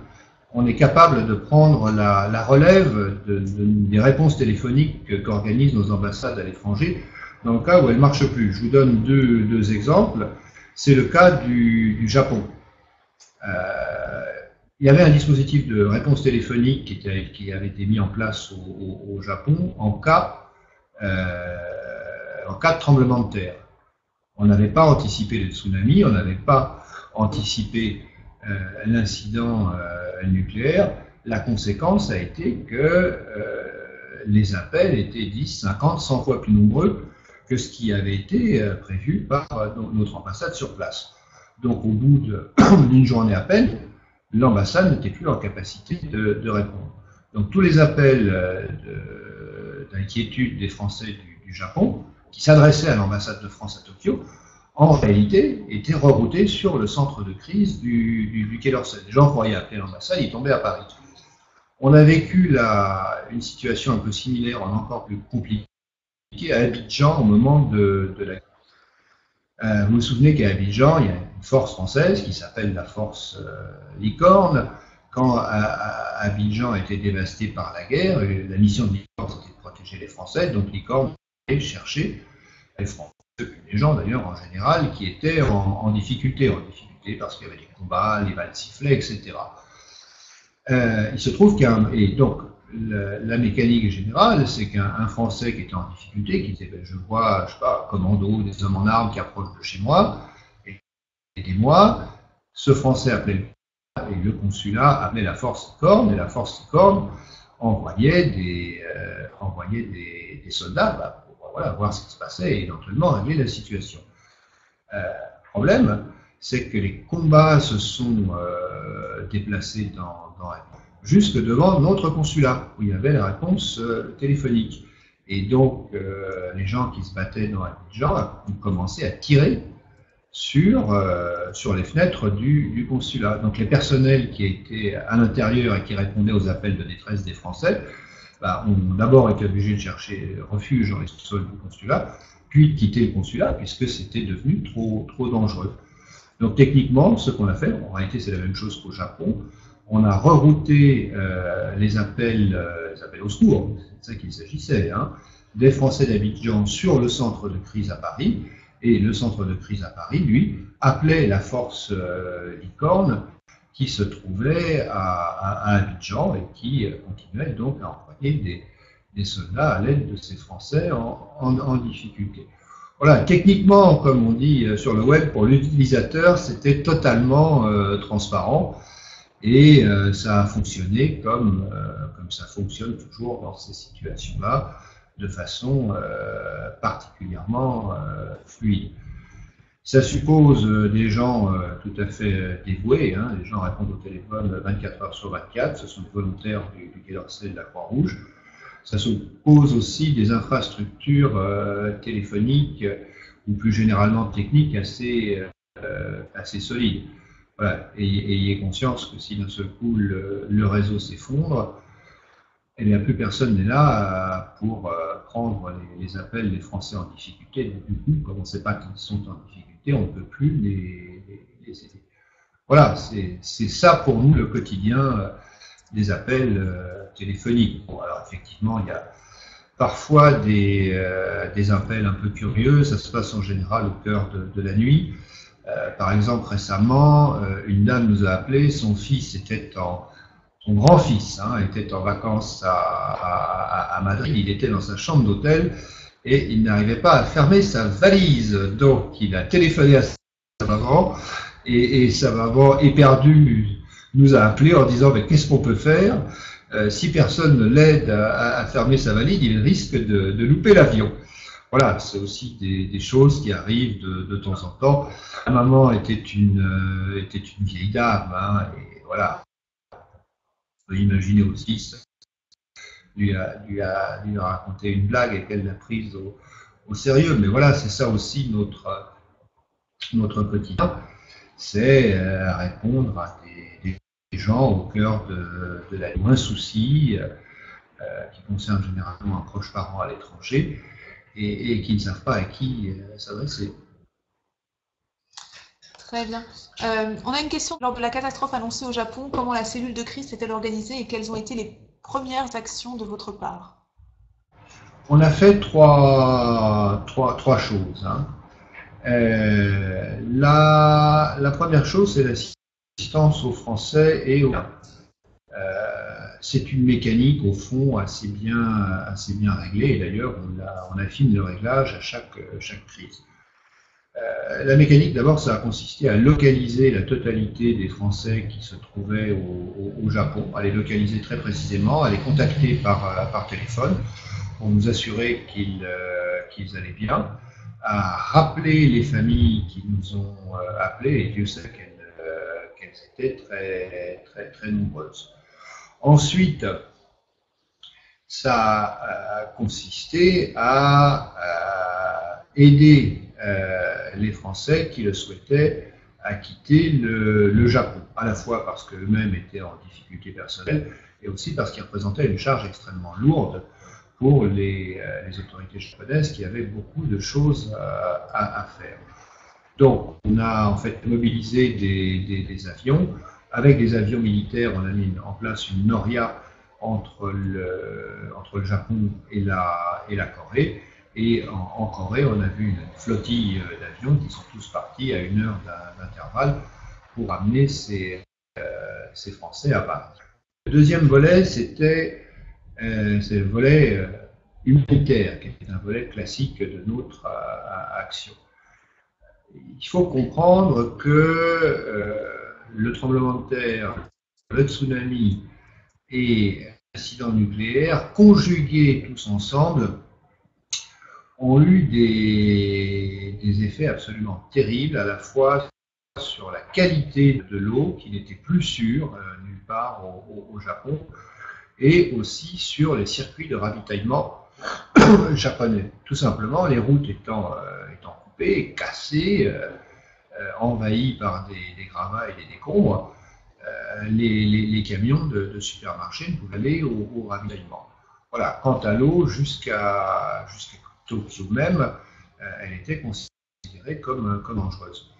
on est capable de prendre la relève des réponses téléphoniques qu'organisent nos ambassades à l'étranger, dans le cas où elles ne marchent plus. Je vous donne deux exemples. C'est le cas du Japon. Il y avait un dispositif de réponse téléphonique qui avait été mis en place au Japon en cas de tremblement de terre. On n'avait pas anticipé le tsunami, on n'avait pas anticipé l'incident nucléaire. La conséquence a été que les appels étaient 10, 50, 100 fois plus nombreux que ce qui avait été prévu par notre ambassade sur place. Donc au bout d'une journée à peine, l'ambassade n'était plus en capacité de répondre. Donc tous les appels d'inquiétude des Français du Japon, qui s'adressaient à l'ambassade de France à Tokyo, en réalité étaient reroutés sur le centre de crise du Quai d'Orsay. Les gens croyaient appeler l'ambassade, ils tombaient à Paris. On a vécu une situation un peu similaire, encore plus compliquée, à Abidjan au moment de la guerre. Vous vous souvenez qu'à Abidjan, il y a une force française qui s'appelle la force Licorne. Quand Abidjan a été dévasté par la guerre, la mission de Licorne, c'était de protéger les Français, donc Licorne allait chercher les Français, les gens d'ailleurs en général, qui étaient en difficulté parce qu'il y avait des combats, les balles sifflaient, etc. Il se trouve et donc la mécanique générale, c'est qu'un Français qui était en difficulté, qui disait je vois, je sais pas, un commando, des hommes en armes qui approchent de chez moi, aidez-moi, ce Français appelait le consulat appelait la force Licorne, et la force Licorne envoyait des soldats pour voir ce qui se passait et éventuellement régler la situation. Le problème, c'est que les combats se sont déplacés jusque devant notre consulat, où il y avait la réponse téléphonique. Et donc, les gens qui se battaient dans Abidjan ont commencé à tirer sur les fenêtres du consulat. Donc, les personnels qui étaient à l'intérieur et qui répondaient aux appels de détresse des Français ont d'abord été obligés de chercher refuge dans les sous-sols du consulat, puis de quitter le consulat, puisque c'était devenu trop dangereux. Donc, techniquement, ce qu'on a fait, en réalité, c'est la même chose qu'au Japon. On a rerouté les appels au secours, c'est de ça qu'il s'agissait, des Français d'Abidjan sur le centre de crise à Paris, et le centre de crise à Paris, lui, appelait la force Licorne qui se trouvait à Abidjan et qui continuait donc à envoyer des soldats à l'aide de ces Français en difficulté. Voilà, techniquement, comme on dit sur le web, pour l'utilisateur, c'était totalement transparent. Et ça a fonctionné comme ça fonctionne toujours dans ces situations-là, de façon particulièrement fluide. Ça suppose des gens tout à fait dévoués, les gens répondent au téléphone 24 heures sur 24, ce sont des volontaires du Quai d'Orsay et de la Croix-Rouge. Ça suppose aussi des infrastructures téléphoniques ou plus généralement techniques assez assez solide. Voilà. Ayez conscience que si d'un seul coup le réseau s'effondre, eh bien, plus personne n'est là pour prendre les appels des Français en difficulté. Donc, du coup, comme on ne sait pas qu'ils sont en difficulté, on ne peut plus les aider. Voilà, c'est ça pour nous le quotidien des appels téléphoniques. Bon, alors effectivement, il y a parfois des appels un peu curieux. Ça se passe en général au cœur de la nuit. Par exemple, récemment, une dame nous a appelé. Son grand-fils était en vacances à Madrid. Il était dans sa chambre d'hôtel et il n'arrivait pas à fermer sa valise. Donc, il a téléphoné à sa maman et sa maman, éperdue, nous a appelé en disant mais qu'est-ce qu'on peut faire? Si personne ne l'aide à fermer sa valise, il risque de louper l'avion. Voilà, c'est aussi des choses qui arrivent de temps en temps. Ma maman était une vieille dame, et voilà. On peut imaginer aussi, ça lui a raconté une blague et qu'elle l'a prise au sérieux. Mais voilà, c'est ça aussi notre quotidien, c'est répondre à des gens au cœur de la nuit, un souci qui concerne généralement un proche parent à l'étranger et qui ne savent pas à qui s'adresser.
Très bien. On a une question. Lors de la catastrophe annoncée au Japon, comment la cellule de crise s'est-elle organisée et quelles ont été les premières actions de votre part?
On a fait trois choses. La première chose, c'est l'assistance aux Français et aux c'est une mécanique au fond assez bien réglée, et d'ailleurs on affine le réglage à chaque crise. La mécanique, d'abord, ça a consisté à localiser la totalité des Français qui se trouvaient au Japon, à les localiser très précisément, à les contacter par téléphone pour nous assurer qu'ils allaient bien, à rappeler les familles qui nous ont appelés, et Dieu sait qu'elles étaient très nombreuses. Ensuite, ça a consisté à aider les Français qui le souhaitaient à quitter le Japon, à la fois parce qu'eux-mêmes étaient en difficulté personnelle et aussi parce qu'ils représentaient une charge extrêmement lourde pour les autorités japonaises qui avaient beaucoup de choses à faire. Donc, on a en fait mobilisé des avions. Avec des avions militaires, on a mis en place une noria entre le Japon et la Corée. Et en Corée, on a vu une flottille d'avions qui sont tous partis à 1 heure d'intervalle pour amener ces Français à Paris. Le deuxième volet, c'est le volet humanitaire, qui est un volet classique de notre action. Il faut comprendre que le tremblement de terre, le tsunami et l'incident nucléaire, conjugués tous ensemble, ont eu des effets absolument terribles, à la fois sur la qualité de l'eau, qui n'était plus sûre nulle part au Japon, et aussi sur les circuits de ravitaillement japonais. Tout simplement, les routes étant coupées, cassées, envahies par des gravats et des décombres, les camions de supermarchés ne pouvaient aller au ravitaillement. Voilà. Quant à l'eau, jusqu'à Tokyo même, elle était considérée comme dangereuse.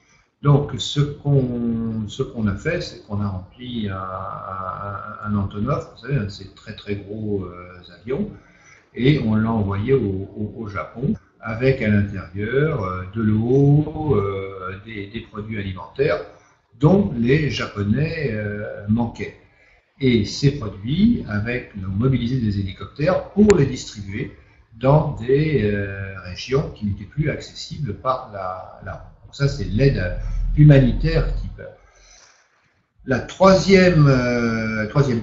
Donc, ce qu'on a fait, c'est qu'on a rempli un Antonov, vous savez, un de ces très gros avions, et on l'a envoyé au Japon, avec à l'intérieur de l'eau, des produits alimentaires dont les Japonais manquaient. Et ces produits, nous avons mobilisé des hélicoptères pour les distribuer dans des régions qui n'étaient plus accessibles par la route. Donc ça, c'est l'aide humanitaire type. La troisième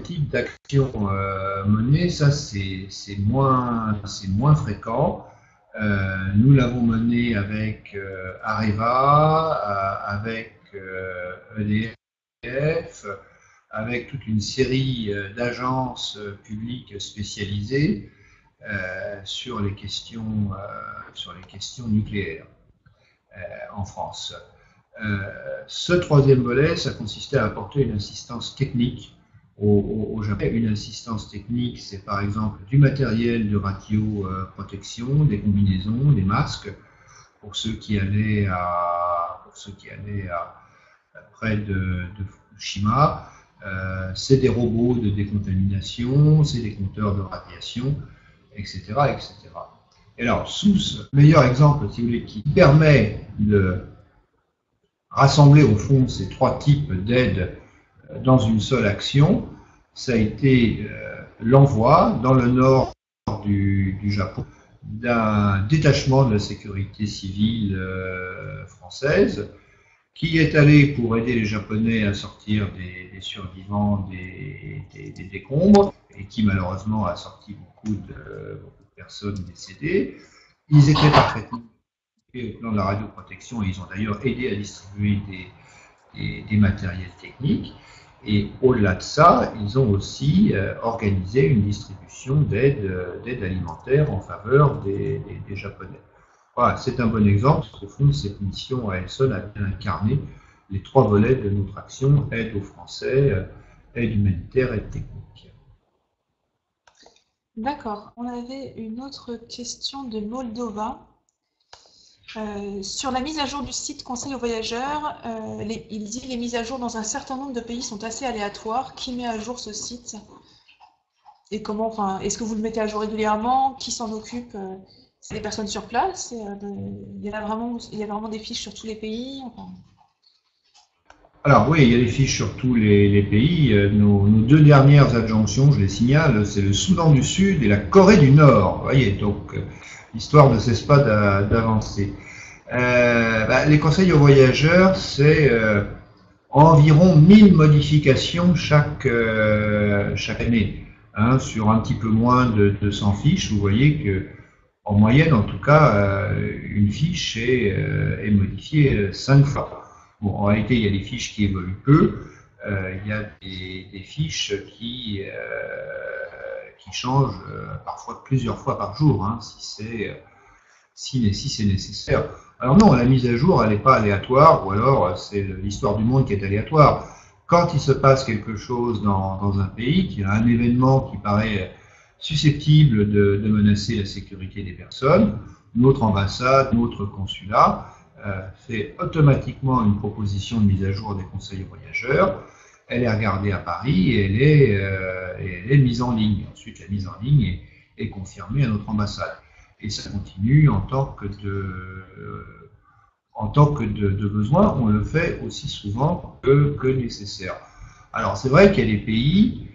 type d'action menée, ça c'est moins fréquent. Nous l'avons menée avec Areva, avec EDF, avec toute une série d'agences publiques spécialisées sur les questions nucléaires en France. Ce troisième volet, ça consistait à apporter une assistance technique au Japon. Une assistance technique, c'est par exemple du matériel de radioprotection, des combinaisons, des masques, pour ceux qui allaient près de Fukushima. C'est des robots de décontamination, c'est des compteurs de radiation, etc., etc. Et alors, sous ce meilleur exemple, si vous voulez, qui permet de rassembler au fond ces trois types d'aides dans une seule action, ça a été l'envoi dans le nord du Japon d'un détachement de la sécurité civile française qui est allé pour aider les Japonais à sortir des survivants des décombres et qui malheureusement a sorti beaucoup de personnes décédées. Ils étaient parfaitement au plan de la radioprotection et ils ont d'ailleurs aidé à distribuer des matériels techniques. Et au-delà de ça, ils ont aussi organisé une distribution d'aide alimentaire en faveur des Japonais. Voilà, c'est un bon exemple. Au fond, cette mission à elle seule a bien incarné les trois volets de notre action, aide aux Français, aide humanitaire, aide technique.
D'accord. On avait une autre question de Moldova. Sur la mise à jour du site Conseil aux voyageurs, il dit les mises à jour dans un certain nombre de pays sont assez aléatoires. Qui met à jour ce site? Et comment, enfin, est-ce que vous le mettez à jour régulièrement? Qui s'en occupe? C'est des personnes sur place? Il y a vraiment des fiches sur tous les pays? Enfin...
Alors oui, il y a des fiches sur tous les pays. Nos deux dernières adjonctions, je les signale, c'est le Soudan du Sud et la Corée du Nord. Vous voyez, donc l'histoire ne cesse pas d'avancer. Les conseils aux voyageurs, c'est environ 1000 modifications chaque année, hein, sur un petit peu moins de 200 fiches. Vous voyez que, en moyenne, en tout cas, une fiche est modifiée 5 fois. Bon, en réalité, il y a des fiches qui évoluent peu. Il y a des fiches qui changent parfois plusieurs fois par jour, hein, si c'est nécessaire. Alors non, la mise à jour, elle n'est pas aléatoire, ou alors c'est l'histoire du monde qui est aléatoire. Quand il se passe quelque chose dans un pays, qu'il y a un événement qui paraît susceptible de menacer la sécurité des personnes, notre ambassade, notre consulat fait automatiquement une proposition de mise à jour des conseils aux voyageurs. Elle est regardée à Paris et elle est mise en ligne. Ensuite, la mise en ligne est confirmée à notre ambassade. Et ça continue en tant que de besoin. On le fait aussi souvent que nécessaire. Alors, c'est vrai qu'il y a des pays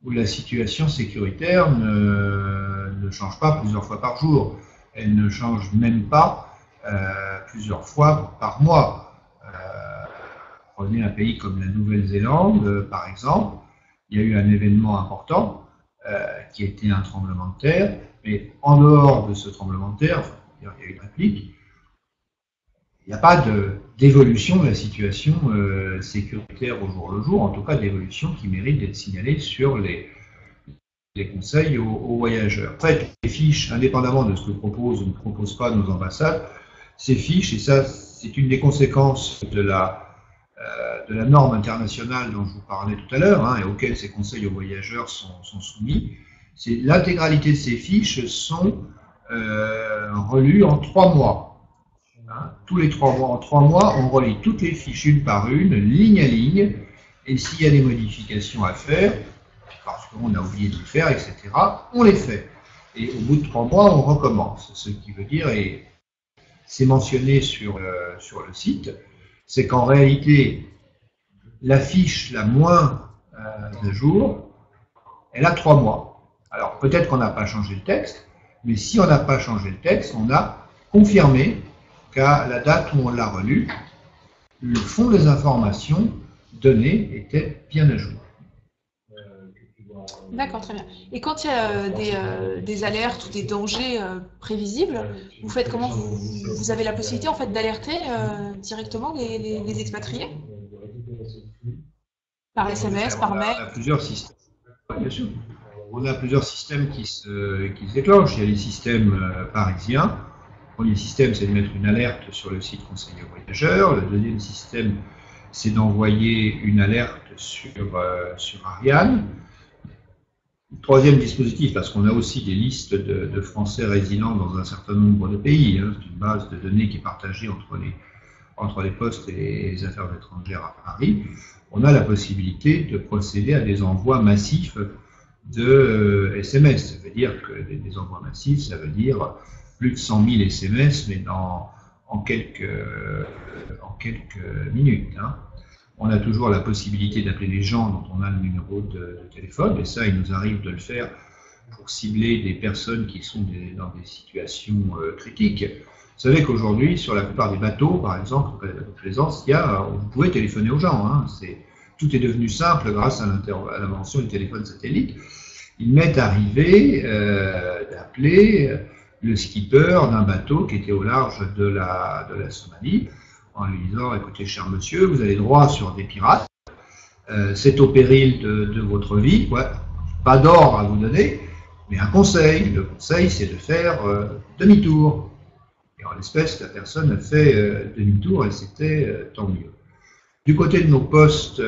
où la situation sécuritaire ne change pas plusieurs fois par jour. Elle ne change même pas plusieurs fois par mois. Prenez un pays comme la Nouvelle-Zélande, par exemple, il y a eu un événement important qui a été un tremblement de terre, mais en dehors de ce tremblement de terre, il y a eu une réplique, il n'y a pas d'évolution de la situation sécuritaire au jour le jour, en tout cas d'évolution qui mérite d'être signalée sur les conseils aux voyageurs. En fait, les fiches, indépendamment de ce que proposent ou ne proposent pas nos ambassades, ces fiches, et ça c'est une des conséquences de la norme internationale dont je vous parlais tout à l'heure, hein, et auquel ces conseils aux voyageurs sont soumis, c'est l'intégralité de ces fiches sont relues en 3 mois. Hein, tous les 3 mois, en 3 mois, on relit toutes les fiches une par une, ligne à ligne, et s'il y a des modifications à faire, parce qu'on a oublié de les faire, etc., on les fait. Et au bout de 3 mois, on recommence. Ce qui veut dire, et c'est mentionné sur le site, c'est qu'en réalité, la fiche la moins de jour, elle a 3 mois. Alors peut-être qu'on n'a pas changé le texte, mais si on n'a pas changé le texte, on a confirmé qu'à la date où on l'a relu, le fond des informations données était bien à jour.
D'accord, très bien. Et quand il y a des alertes ou des dangers prévisibles, vous faites comment? Vous avez la possibilité en fait d'alerter directement les expatriés? Par SMS, par mail?
On a plusieurs systèmes. Oui, bien sûr. On a plusieurs systèmes qui se déclenchent. Il y a les systèmes parisiens, premier système, c'est de mettre une alerte sur le site conseiller aux voyageurs. Le deuxième système, c'est d'envoyer une alerte sur Ariane. Le troisième dispositif, parce qu'on a aussi des listes de Français résidant dans un certain nombre de pays, hein, c'est une base de données qui est partagée entre les postes et les affaires étrangères à Paris, on a la possibilité de procéder à des envois massifs de SMS. Ça veut dire que des envois massifs, ça veut dire plus de 100 000 SMS, mais en quelques minutes. Hein. On a toujours la possibilité d'appeler les gens dont on a le numéro de téléphone, et ça, il nous arrive de le faire pour cibler des personnes qui sont dans des situations critiques. Vous savez qu'aujourd'hui, sur la plupart des bateaux, par exemple, les bateaux de plaisance, vous pouvez téléphoner aux gens. Hein. Tout est devenu simple grâce à l'invention du téléphone satellite. Il m'est arrivé d'appeler le skipper d'un bateau qui était au large de la Somalie, en lui disant, écoutez, cher monsieur, vous avez droit sur des pirates, c'est au péril de votre vie, ouais. Pas d'ordre à vous donner, mais un conseil. Le conseil, c'est de faire demi-tour. Et en l'espèce, la personne a fait demi-tour et c'était tant mieux. Du côté de nos postes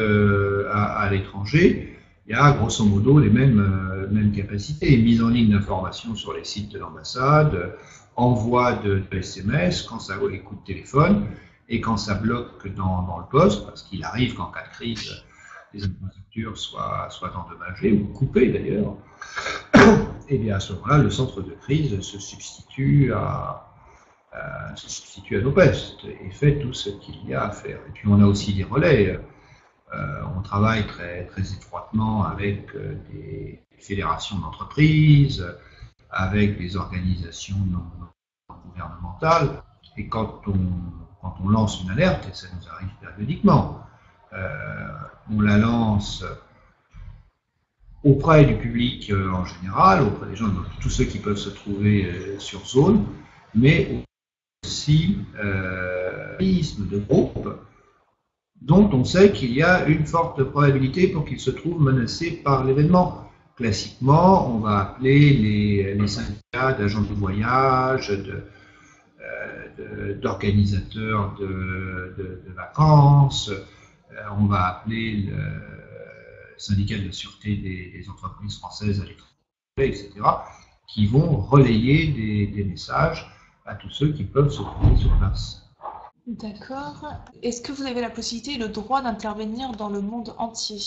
à l'étranger, il y a grosso modo les mêmes capacités. Mise en ligne d'informations sur les sites de l'ambassade, envoi de SMS quand ça vaut les coups de téléphone, et quand ça bloque dans le poste, parce qu'il arrive qu'en cas de crise, les infrastructures soient endommagées ou coupées d'ailleurs, et bien à ce moment-là, le centre de crise se substitue à nos postes et fait tout ce qu'il y a à faire. Et puis on a aussi des relais. On travaille très, très étroitement avec des fédérations d'entreprises, avec des organisations non gouvernementales, et quand on lance une alerte, et ça nous arrive périodiquement, on la lance auprès du public en général, auprès des gens, tous ceux qui peuvent se trouver sur zone, mais aussi de groupe dont on sait qu'il y a une forte probabilité pour qu'ils se trouvent menacés par l'événement. Classiquement, on va appeler les syndicats d'agents de voyage, d'organisateurs de vacances, on va appeler le syndicat de sûreté des entreprises françaises à l'étranger, etc., qui vont relayer des messages à tous ceux qui peuvent se trouver sur place.
D'accord. Est-ce que vous avez la possibilité et le droit d'intervenir dans le monde entier?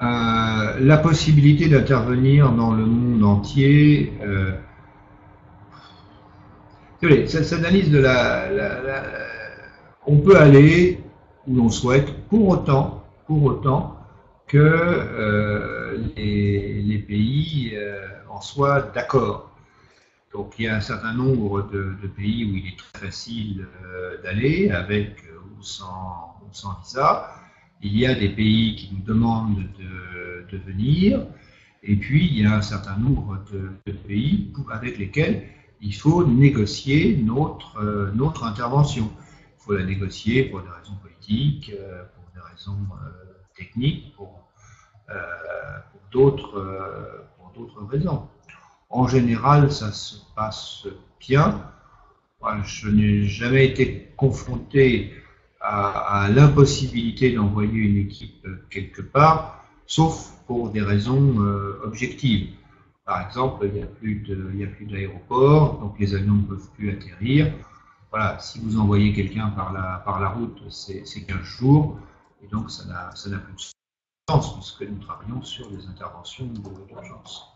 La possibilité d'intervenir dans le monde entier, cette analyse de on peut aller où l'on souhaite, pour autant que les pays en soient d'accord. Donc il y a un certain nombre de pays où il est très facile d'aller, avec ou sans visa. Il y a des pays qui nous demandent de venir, et puis il y a un certain nombre de pays avec lesquels il faut négocier notre intervention. Il faut la négocier pour des raisons politiques, pour des raisons techniques, pour d'autres raisons. En général, ça se passe bien. Moi, je n'ai jamais été confronté à l'impossibilité d'envoyer une équipe quelque part, sauf pour des raisons objectives. Par exemple, il n'y a plus d'aéroport, donc les avions ne peuvent plus atterrir. Voilà, si vous envoyez quelqu'un par la route, c'est 15 jours, et donc ça n'a plus de sens, puisque nous travaillons sur des interventions d'urgence.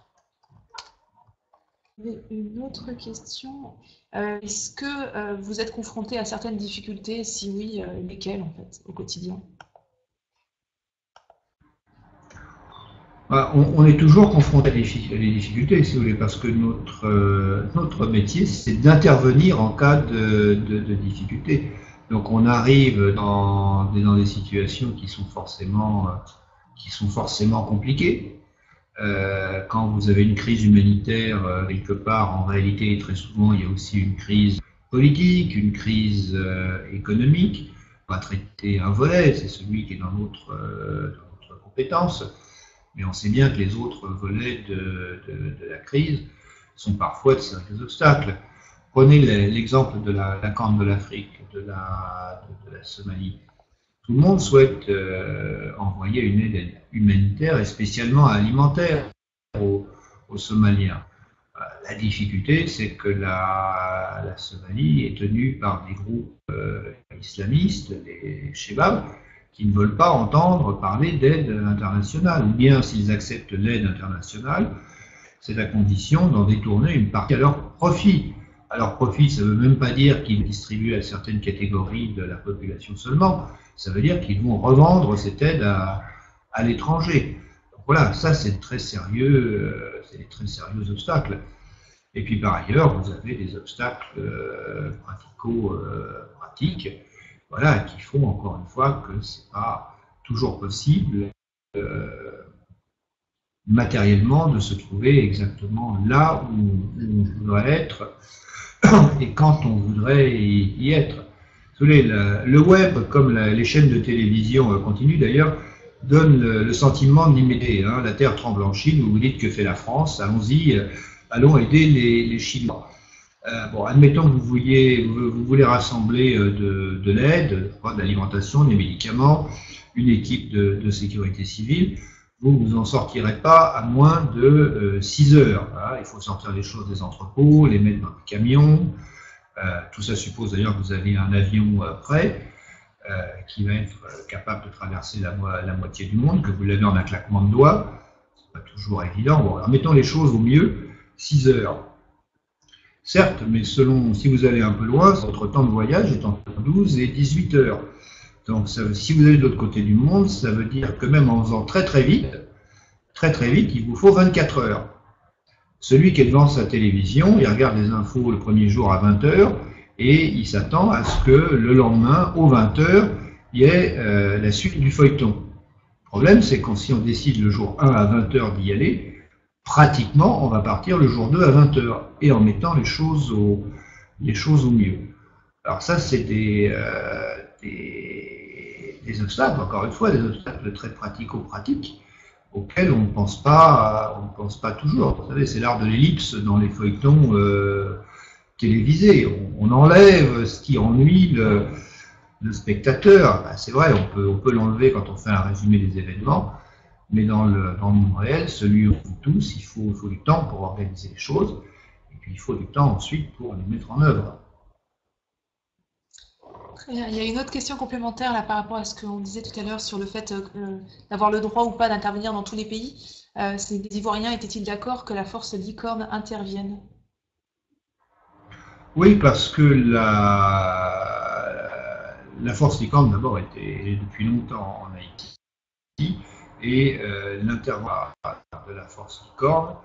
Une autre question, est-ce que vous êtes confronté à certaines difficultés? Si oui, lesquelles en fait, au quotidien?
On est toujours confronté à des difficultés, si vous voulez, parce que notre métier, c'est d'intervenir en cas de difficulté. Donc on arrive dans des situations qui sont forcément compliquées. Quand vous avez une crise humanitaire quelque part, en réalité, très souvent, il y a aussi une crise politique, une crise économique. On va traiter un volet, c'est celui qui est dans notre compétence, mais on sait bien que les autres volets de la crise sont parfois de sérieux obstacles. Prenez l'exemple de la Corne de l'Afrique, de la Somalie. Tout le monde souhaite envoyer une aide humanitaire et spécialement alimentaire aux Somaliens. La difficulté, c'est que la Somalie est tenue par des groupes islamistes, des Shebab, qui ne veulent pas entendre parler d'aide internationale. Ou bien, s'ils acceptent l'aide internationale, c'est à condition d'en détourner une partie à leur profit. À leur profit, ça ne veut même pas dire qu'ils distribuent à certaines catégories de la population seulement. Ça veut dire qu'ils vont revendre cette aide à l'étranger. Donc voilà, ça c'est des très sérieux obstacles. Et puis par ailleurs, vous avez des obstacles pratico-pratiques, voilà, qui font encore une fois que c'est pas toujours possible matériellement de se trouver exactement là où on voudrait être et quand on voudrait y être. Vous savez, le web, comme les chaînes de télévision continues d'ailleurs, donne le sentiment de l'immédiat. Hein. La terre tremble en Chine, vous vous dites que fait la France, allons-y, allons aider les Chinois. Bon, admettons que vous voulez rassembler de l'aide, de l'alimentation, des médicaments, une équipe de sécurité civile. Vous n'en sortirez pas à moins de 6 heures. Hein. Il faut sortir les choses des entrepôts, les mettre dans les camions. Tout ça suppose d'ailleurs que vous avez un avion prêt qui va être capable de traverser la moitié du monde, que vous l'avez en un claquement de doigts. C'est pas toujours évident. Bon, alors mettons les choses au mieux, 6 heures. Certes, mais si vous allez un peu loin, votre temps de voyage est entre 12 et 18 heures. Donc, si vous allez de l'autre côté du monde, ça veut dire que même en faisant très très vite, il vous faut 24 heures. Celui qui est devant sa télévision, il regarde les infos le premier jour à 20 heures et il s'attend à ce que le lendemain, aux 20 heures, il y ait la suite du feuilleton. Le problème, c'est que si on décide le jour 1 à 20 heures d'y aller, pratiquement, on va partir le jour 2 à 20 heures et en mettant les choses au mieux. Alors ça, c'est des obstacles, encore une fois, des obstacles très pratico-pratiques auxquels on ne pense pas toujours. Vous savez, c'est l'art de l'ellipse dans les feuilletons télévisés. On enlève ce qui ennuie le spectateur. Ben, c'est vrai, on peut l'enlever quand on fait un résumé des événements, mais dans le monde réel, celui où vous tous, il faut du temps pour organiser les choses, et puis il faut du temps ensuite pour les mettre en œuvre.
Très bien. Il y a une autre question complémentaire là, par rapport à ce qu'on disait tout à l'heure sur le fait d'avoir le droit ou pas d'intervenir dans tous les pays. Les Ivoiriens étaient-ils d'accord que la force licorne intervienne?
Oui, parce que la force licorne d'abord était depuis longtemps en Haïti et l'intervention de la force licorne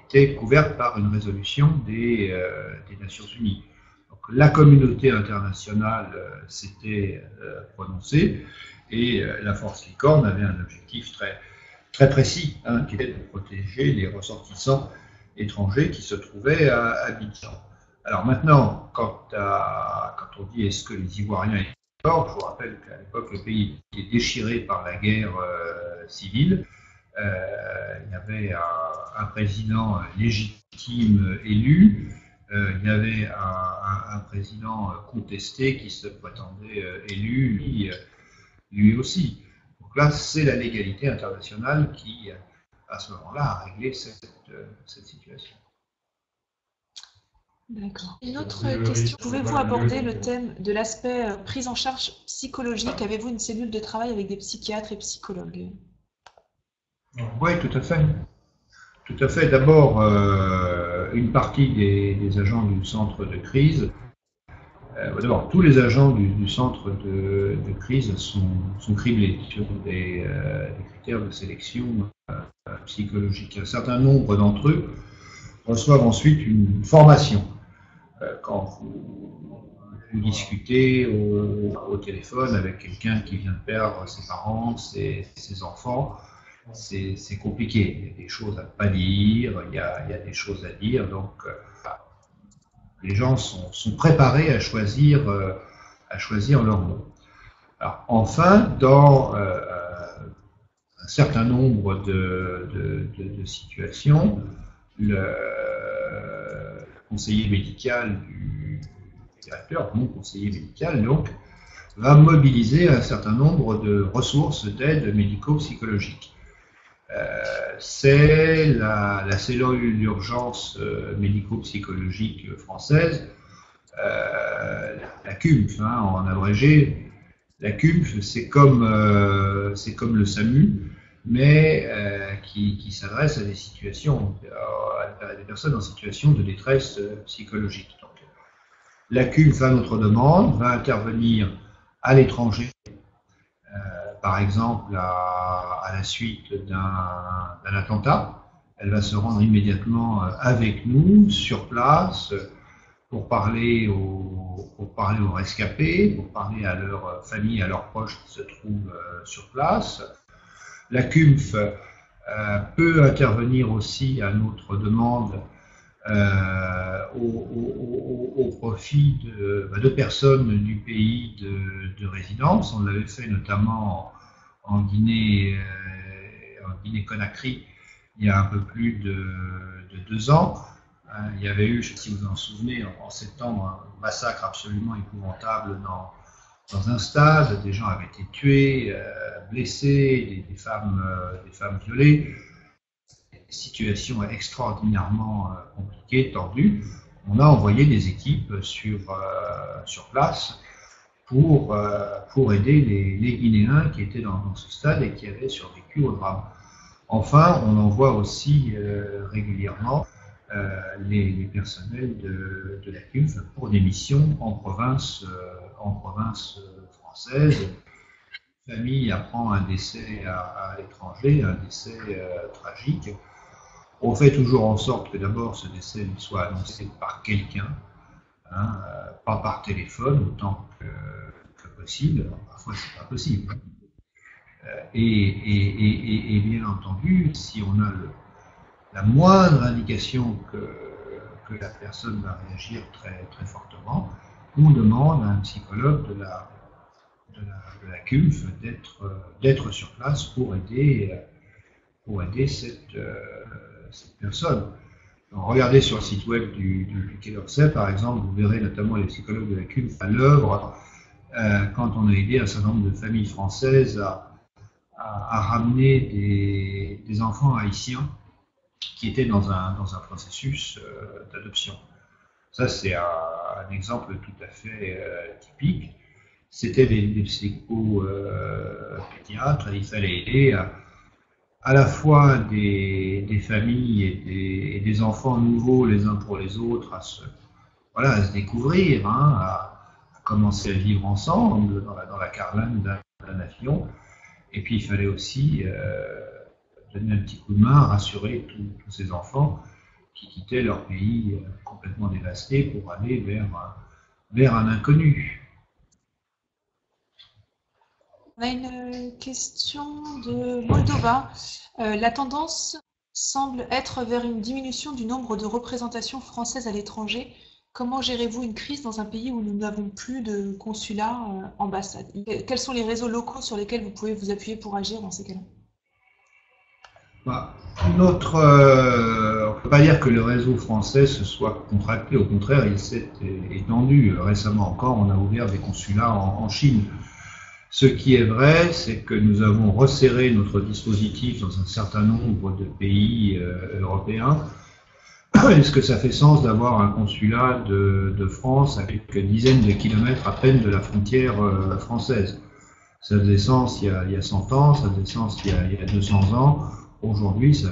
était couverte par une résolution des Nations Unies. Donc, la communauté internationale s'était prononcée et la force licorne avait un objectif très, très précis, hein, qui était de protéger les ressortissants étrangers qui se trouvaient à Abidjan. Alors maintenant, quand on dit est-ce que les Ivoiriens étaient d'accord, je vous rappelle qu'à l'époque, le pays était déchiré par la guerre civile. Il y avait un président légitime élu, il y avait un président contesté qui se prétendait élu, lui aussi. Donc là, c'est la légalité internationale qui, à ce moment-là, a réglé cette situation.
D'accord. Une autre question. Pouvez-vous aborder le thème de l'aspect prise en charge psychologique? Avez-vous une cellule de travail avec des psychiatres et psychologues?
Oui, tout à fait. Tout à fait. D'abord, une partie des agents du centre de crise, d'abord, tous les agents du centre de crise sont criblés sur des critères de sélection psychologique. Un certain nombre d'entre eux reçoivent ensuite une formation. Quand vous discutez au téléphone avec quelqu'un qui vient de perdre ses parents, ses enfants, c'est compliqué. Il y a des choses à ne pas dire, il y a des choses à dire, donc les gens sont préparés à choisir leur mot. Alors, enfin, dans un certain nombre de situations, conseiller médical du directeur, mon conseiller médical, donc, va mobiliser un certain nombre de ressources d'aide médico-psychologique. C'est la cellule d'urgence médico-psychologique française, la CUMF, hein, en abrégé. La CUMF, c'est comme le SAMU, mais qui s'adresse à des situations, à des personnes en situation de détresse psychologique. Donc, la CUMF, à notre demande, va intervenir à l'étranger, par exemple à la suite d'un attentat. Elle va se rendre immédiatement avec nous, sur place, pour parler aux rescapés, pour parler à leur famille, à leurs proches qui se trouvent sur place. La CUMF peut intervenir aussi à notre demande au profit de personnes du pays de résidence. On l'avait fait notamment en Guinée-Conakry il y a un peu plus de 2 ans. Il y avait eu, je ne sais pas si vous vous en souvenez, en septembre, un massacre absolument épouvantable dans un stade. Des gens avaient été tués, blessés, des femmes violées. Situation extraordinairement compliquée, tendue. On a envoyé des équipes sur place pour aider les Guinéens qui étaient dans ce stade et qui avaient survécu au drame. Enfin, on envoie aussi régulièrement les personnels de la CUMF pour des missions en province française. Une famille apprend un décès à l'étranger, un décès tragique. On fait toujours en sorte que d'abord ce décès soit annoncé par quelqu'un, hein, pas par téléphone autant que possible. Parfois c'est pas possible. Et bien entendu, si on a la moindre indication que la personne va réagir très, très fortement, on demande à un psychologue de la CUMF d'être sur place pour aider cette personne. Donc, regardez sur le site web du Quai d'Orsay, par exemple, vous verrez notamment les psychologues de la CUMF à l'œuvre quand on a aidé un certain nombre de familles françaises à ramener des enfants haïtiens qui étaient dans un processus d'adoption. Ça, c'est un exemple tout à fait typique. C'était des psychopédiatres, il fallait aider à la fois des familles et des enfants nouveaux les uns pour les autres à se découvrir, hein, à commencer à vivre ensemble dans la carlingue d'un avion. Et puis il fallait aussi donner un petit coup de main, rassurer tous ces enfants qui quittaient leur pays complètement dévasté pour aller vers un inconnu.
On a une question de Moldova. La tendance semble être vers une diminution du nombre de représentations françaises à l'étranger. Comment gérez-vous une crise dans un pays où nous n'avons plus de consulat, ambassade? Quels sont les réseaux locaux sur lesquels vous pouvez vous appuyer pour agir dans ces cas-là?
On ne peut pas dire que le réseau français se soit contracté, au contraire, il s'est étendu. Récemment encore, on a ouvert des consulats en Chine. Ce qui est vrai, c'est que nous avons resserré notre dispositif dans un certain nombre de pays européens. Est-ce que ça fait sens d'avoir un consulat de France à quelques dizaines de kilomètres à peine de la frontière française? Ça faisait sens il y a 100 ans, ça faisait sens il y a 200 ans. Aujourd'hui, ça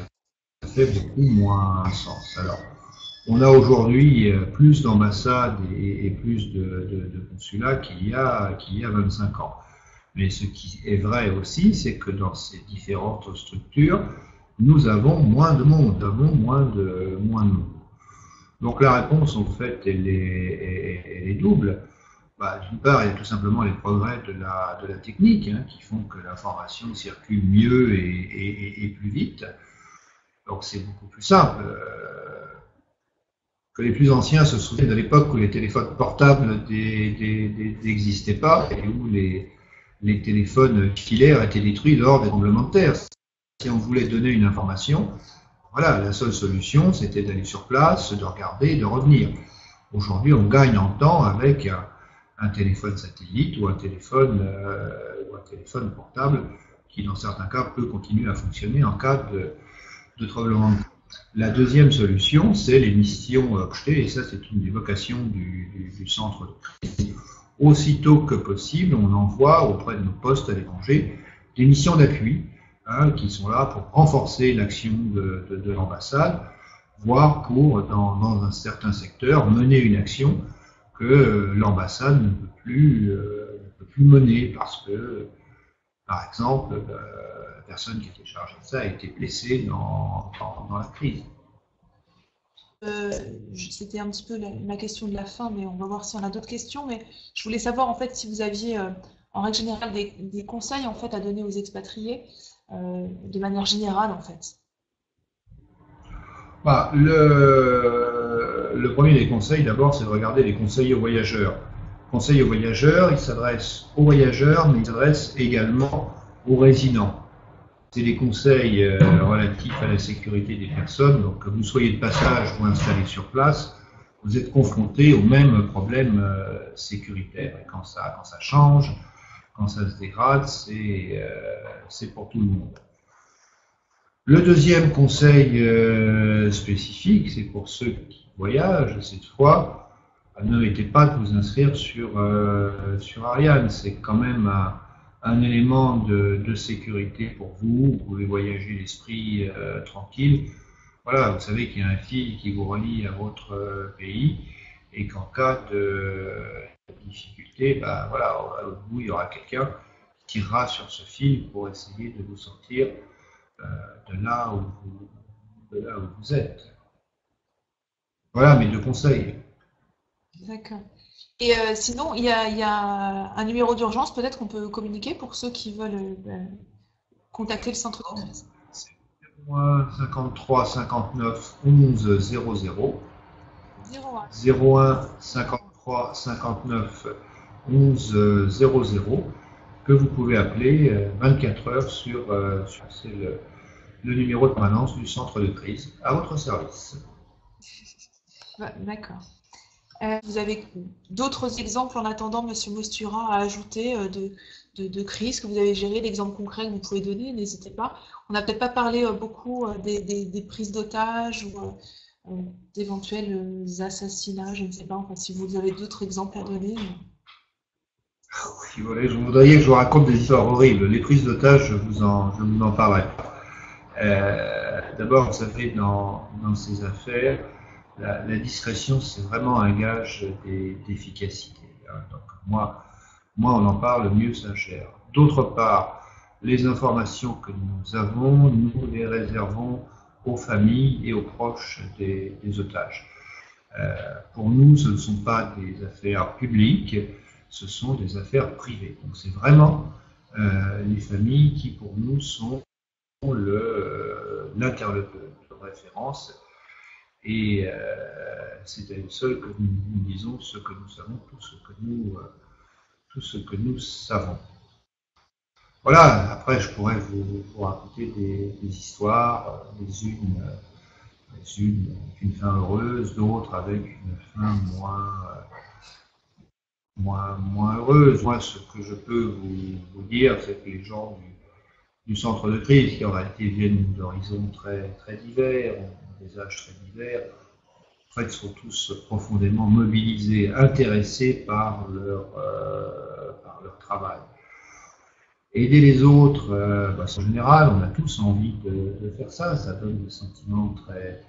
fait beaucoup moins sens. Alors, on a aujourd'hui plus d'ambassades et plus de consulats qu'il y a 25 ans. Mais ce qui est vrai aussi, c'est que dans ces différentes structures, nous avons moins de monde, moins de monde. Donc la réponse, en fait, elle est double. D'une part, il y a tout simplement les progrès de la technique, hein, qui font que l'information circule mieux et plus vite. Donc c'est beaucoup plus simple. Que les plus anciens se souviennent de l'époque où les téléphones portables n'existaient pas et où les téléphones filaires étaient détruits lors des tremblements de terre. Si on voulait donner une information, Voilà, la seule solution, c'était d'aller sur place, de regarder, de revenir. Aujourd'hui, on gagne en temps avec un téléphone satellite ou un téléphone portable qui, dans certains cas, peut continuer à fonctionner en cas de tremblement de terre. La deuxième solution, c'est les missions projetées, et ça, c'est une des vocations du centre de crise. Aussitôt que possible, on envoie auprès de nos postes à l'étranger des missions d'appui qui sont là pour renforcer l'action de l'ambassade, voire pour, dans un certain secteur, mener une action que l'ambassade ne peut plus mener parce que, par exemple, la personne qui était chargée de ça a été blessée dans la crise.
C'était un petit peu ma question de la fin, mais on va voir si on a d'autres questions. Mais je voulais savoir en fait si vous aviez, en règle générale, des conseils en fait à donner aux expatriés de manière générale en fait.
Bah, le premier des conseils, d'abord, c'est de regarder les conseils aux voyageurs. Conseils aux voyageurs, ils s'adressent aux voyageurs, mais ils s'adressent également aux résidents. C'est des conseils relatifs à la sécurité des personnes. Donc, que vous soyez de passage ou installé sur place, vous êtes confronté aux mêmes problèmes sécuritaires. Et quand ça change, quand ça se dégrade, c'est pour tout le monde. Le deuxième conseil spécifique, c'est pour ceux qui voyagent cette fois, ne mettez pas de vous inscrire sur Ariane. C'est quand même un élément de sécurité pour vous. Vous pouvez voyager l'esprit tranquille. Voilà, vous savez qu'il y a un fil qui vous relie à votre pays et qu'en cas de difficulté, bah, voilà, à l'autre bout, il y aura quelqu'un qui tirera sur ce fil pour essayer de vous sortir de là où vous êtes. Voilà mes deux conseils.
D'accord. Et sinon, il y a un numéro d'urgence peut-être qu'on peut communiquer pour ceux qui veulent contacter le centre de crise.
C'est 53 59 11 00. 01 53 59 11 00 que vous pouvez appeler 24 heures sur c'est le numéro de permanence du centre de crise à votre service.
D'accord. Vous avez d'autres exemples en attendant, Monsieur Mostura, à ajouter de crises que vous avez gérées, d'exemples concrets que vous pouvez donner, n'hésitez pas. On n'a peut-être pas parlé beaucoup des prises d'otages ou d'éventuels assassinats, je ne sais pas, enfin, si vous avez d'autres exemples à donner.
Si vous voudriez que je vous raconte des histoires horribles. Les prises d'otages, je vous en parlerai pas. D'abord, vous savez, dans ces affaires, la discrétion, c'est vraiment un gage d'efficacité. Donc, moi, on en parle, mieux ça gère. D'autre part, les informations que nous avons, nous les réservons aux familles et aux proches des otages. Pour nous, ce ne sont pas des affaires publiques, ce sont des affaires privées. Donc, c'est vraiment les familles qui, pour nous, sont l'interlocuteur de référence. Et c'est à eux seuls que nous disons ce que nous savons, tout ce que nous savons. Voilà, après je pourrais vous raconter des histoires, les unes avec une fin heureuse, d'autres avec une fin moins heureuse. Moi, ce que je peux vous dire, c'est que les gens du centre de crise, qui en réalité viennent d'horizons très, très divers, des âges très divers, en fait, sont tous profondément mobilisés, intéressés par leur travail. Aider les autres, en général, on a tous envie de faire ça, ça donne des sentiments très,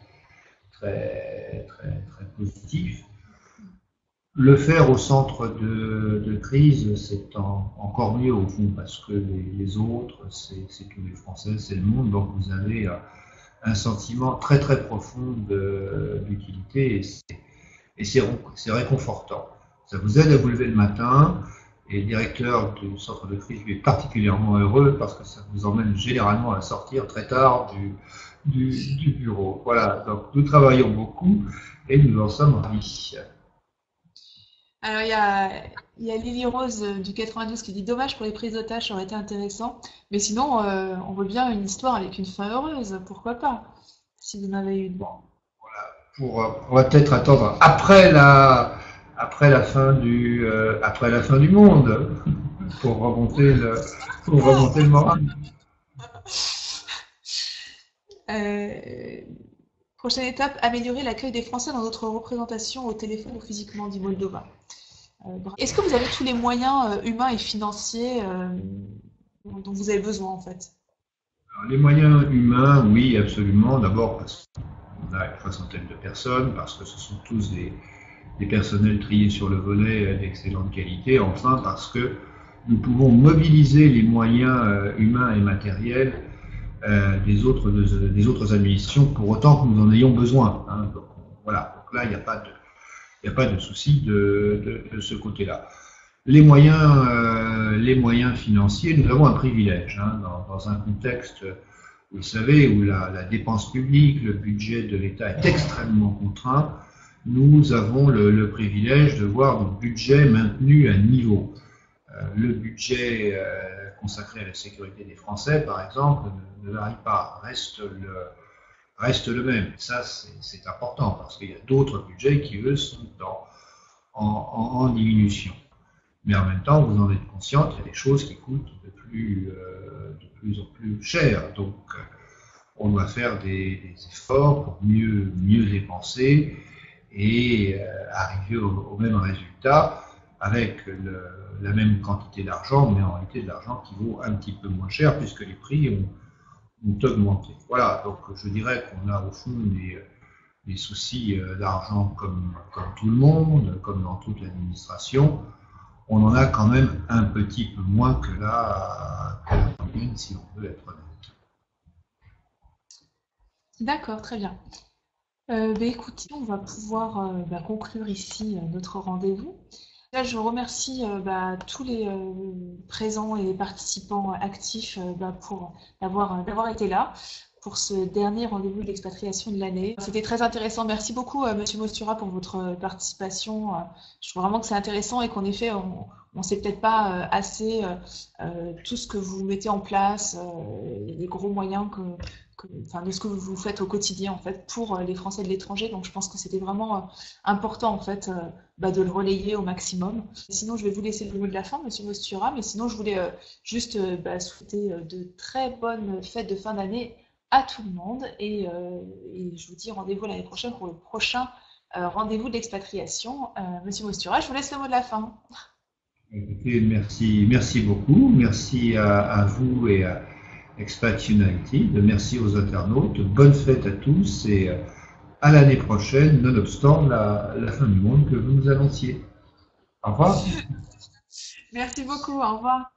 très, très, très positifs. Le faire au centre de crise, c'est encore mieux au fond, parce que les autres, c'est tous les Français, c'est le monde, donc vous avez un sentiment très très profond d'utilité et c'est réconfortant. Ça vous aide à vous lever le matin et le directeur du centre de crise lui est particulièrement heureux parce que ça vous emmène généralement à sortir très tard du bureau. Voilà, donc nous travaillons beaucoup et nous en sommes ravis.
Alors, il y a Lily Rose du 92 qui dit dommage pour les prises d'otages, ça aurait été intéressant. Mais sinon, on veut bien une histoire avec une fin heureuse, pourquoi pas? si vous en avez une.
Bon, voilà. On va peut-être attendre après la fin du monde pour remonter le moral.
Prochaine étape, améliorer l'accueil des Français dans notre représentation au téléphone ou physiquement, dit Moldova. Est-ce que vous avez tous les moyens humains et financiers dont vous avez besoin en fait?
Alors, les moyens humains, oui, absolument. D'abord parce qu'on a une soixantaine de personnes, parce que ce sont tous des personnels triés sur le volet d'excellente qualité. Enfin, parce que nous pouvons mobiliser les moyens humains et matériels des autres administrations pour autant que nous en ayons besoin. Hein. Donc, voilà. Donc là, il n'y a pas de souci de ce côté-là. Les moyens financiers, nous avons un privilège hein, dans un contexte, vous le savez, où la dépense publique, le budget de l'État est extrêmement contraint. Nous avons le privilège de voir notre budget maintenu à niveau. Le budget consacré à la sécurité des Français, par exemple, ne varie pas, reste le même. Ça, c'est important parce qu'il y a d'autres budgets qui, eux, sont en diminution. Mais en même temps, vous en êtes conscient, il y a des choses qui coûtent de plus en plus cher. Donc, on doit faire des efforts pour mieux dépenser et arriver au même résultat avec la même quantité d'argent, mais en réalité de l'argent qui vaut un petit peu moins cher puisque les prix ont augmenté. Voilà, donc je dirais qu'on a au fond des soucis d'argent comme tout le monde, comme dans toute l'administration. On en a quand même un petit peu moins que la moyenne, si on veut être honnête.
D'accord, très bien. Écoutez, on va pouvoir conclure ici notre rendez-vous. Là, je remercie tous les présents et les participants actifs pour d'avoir été là pour ce dernier rendez-vous de l'expatriation de l'année. C'était très intéressant. Merci beaucoup, Monsieur Mostura, pour votre participation. Je trouve vraiment que c'est intéressant et qu'en effet, on ne sait peut-être pas assez tout ce que vous mettez en place, les gros moyens de ce que vous faites au quotidien en fait pour les Français de l'étranger. Donc je pense que c'était vraiment important en fait de le relayer au maximum. Sinon, je vais vous laisser le mot de la fin, Monsieur Mostura, mais sinon je voulais juste souhaiter de très bonnes fêtes de fin d'année à tout le monde et je vous dis rendez-vous l'année prochaine pour le prochain rendez-vous de l'expatriation. Monsieur Mostura, je vous laisse le mot de la fin.
Écoutez, merci beaucoup, merci à vous et à Expat United, merci aux internautes, bonne fête à tous et à l'année prochaine, nonobstant la fin du monde que vous nous annonciez. Au revoir.
Merci beaucoup, au revoir.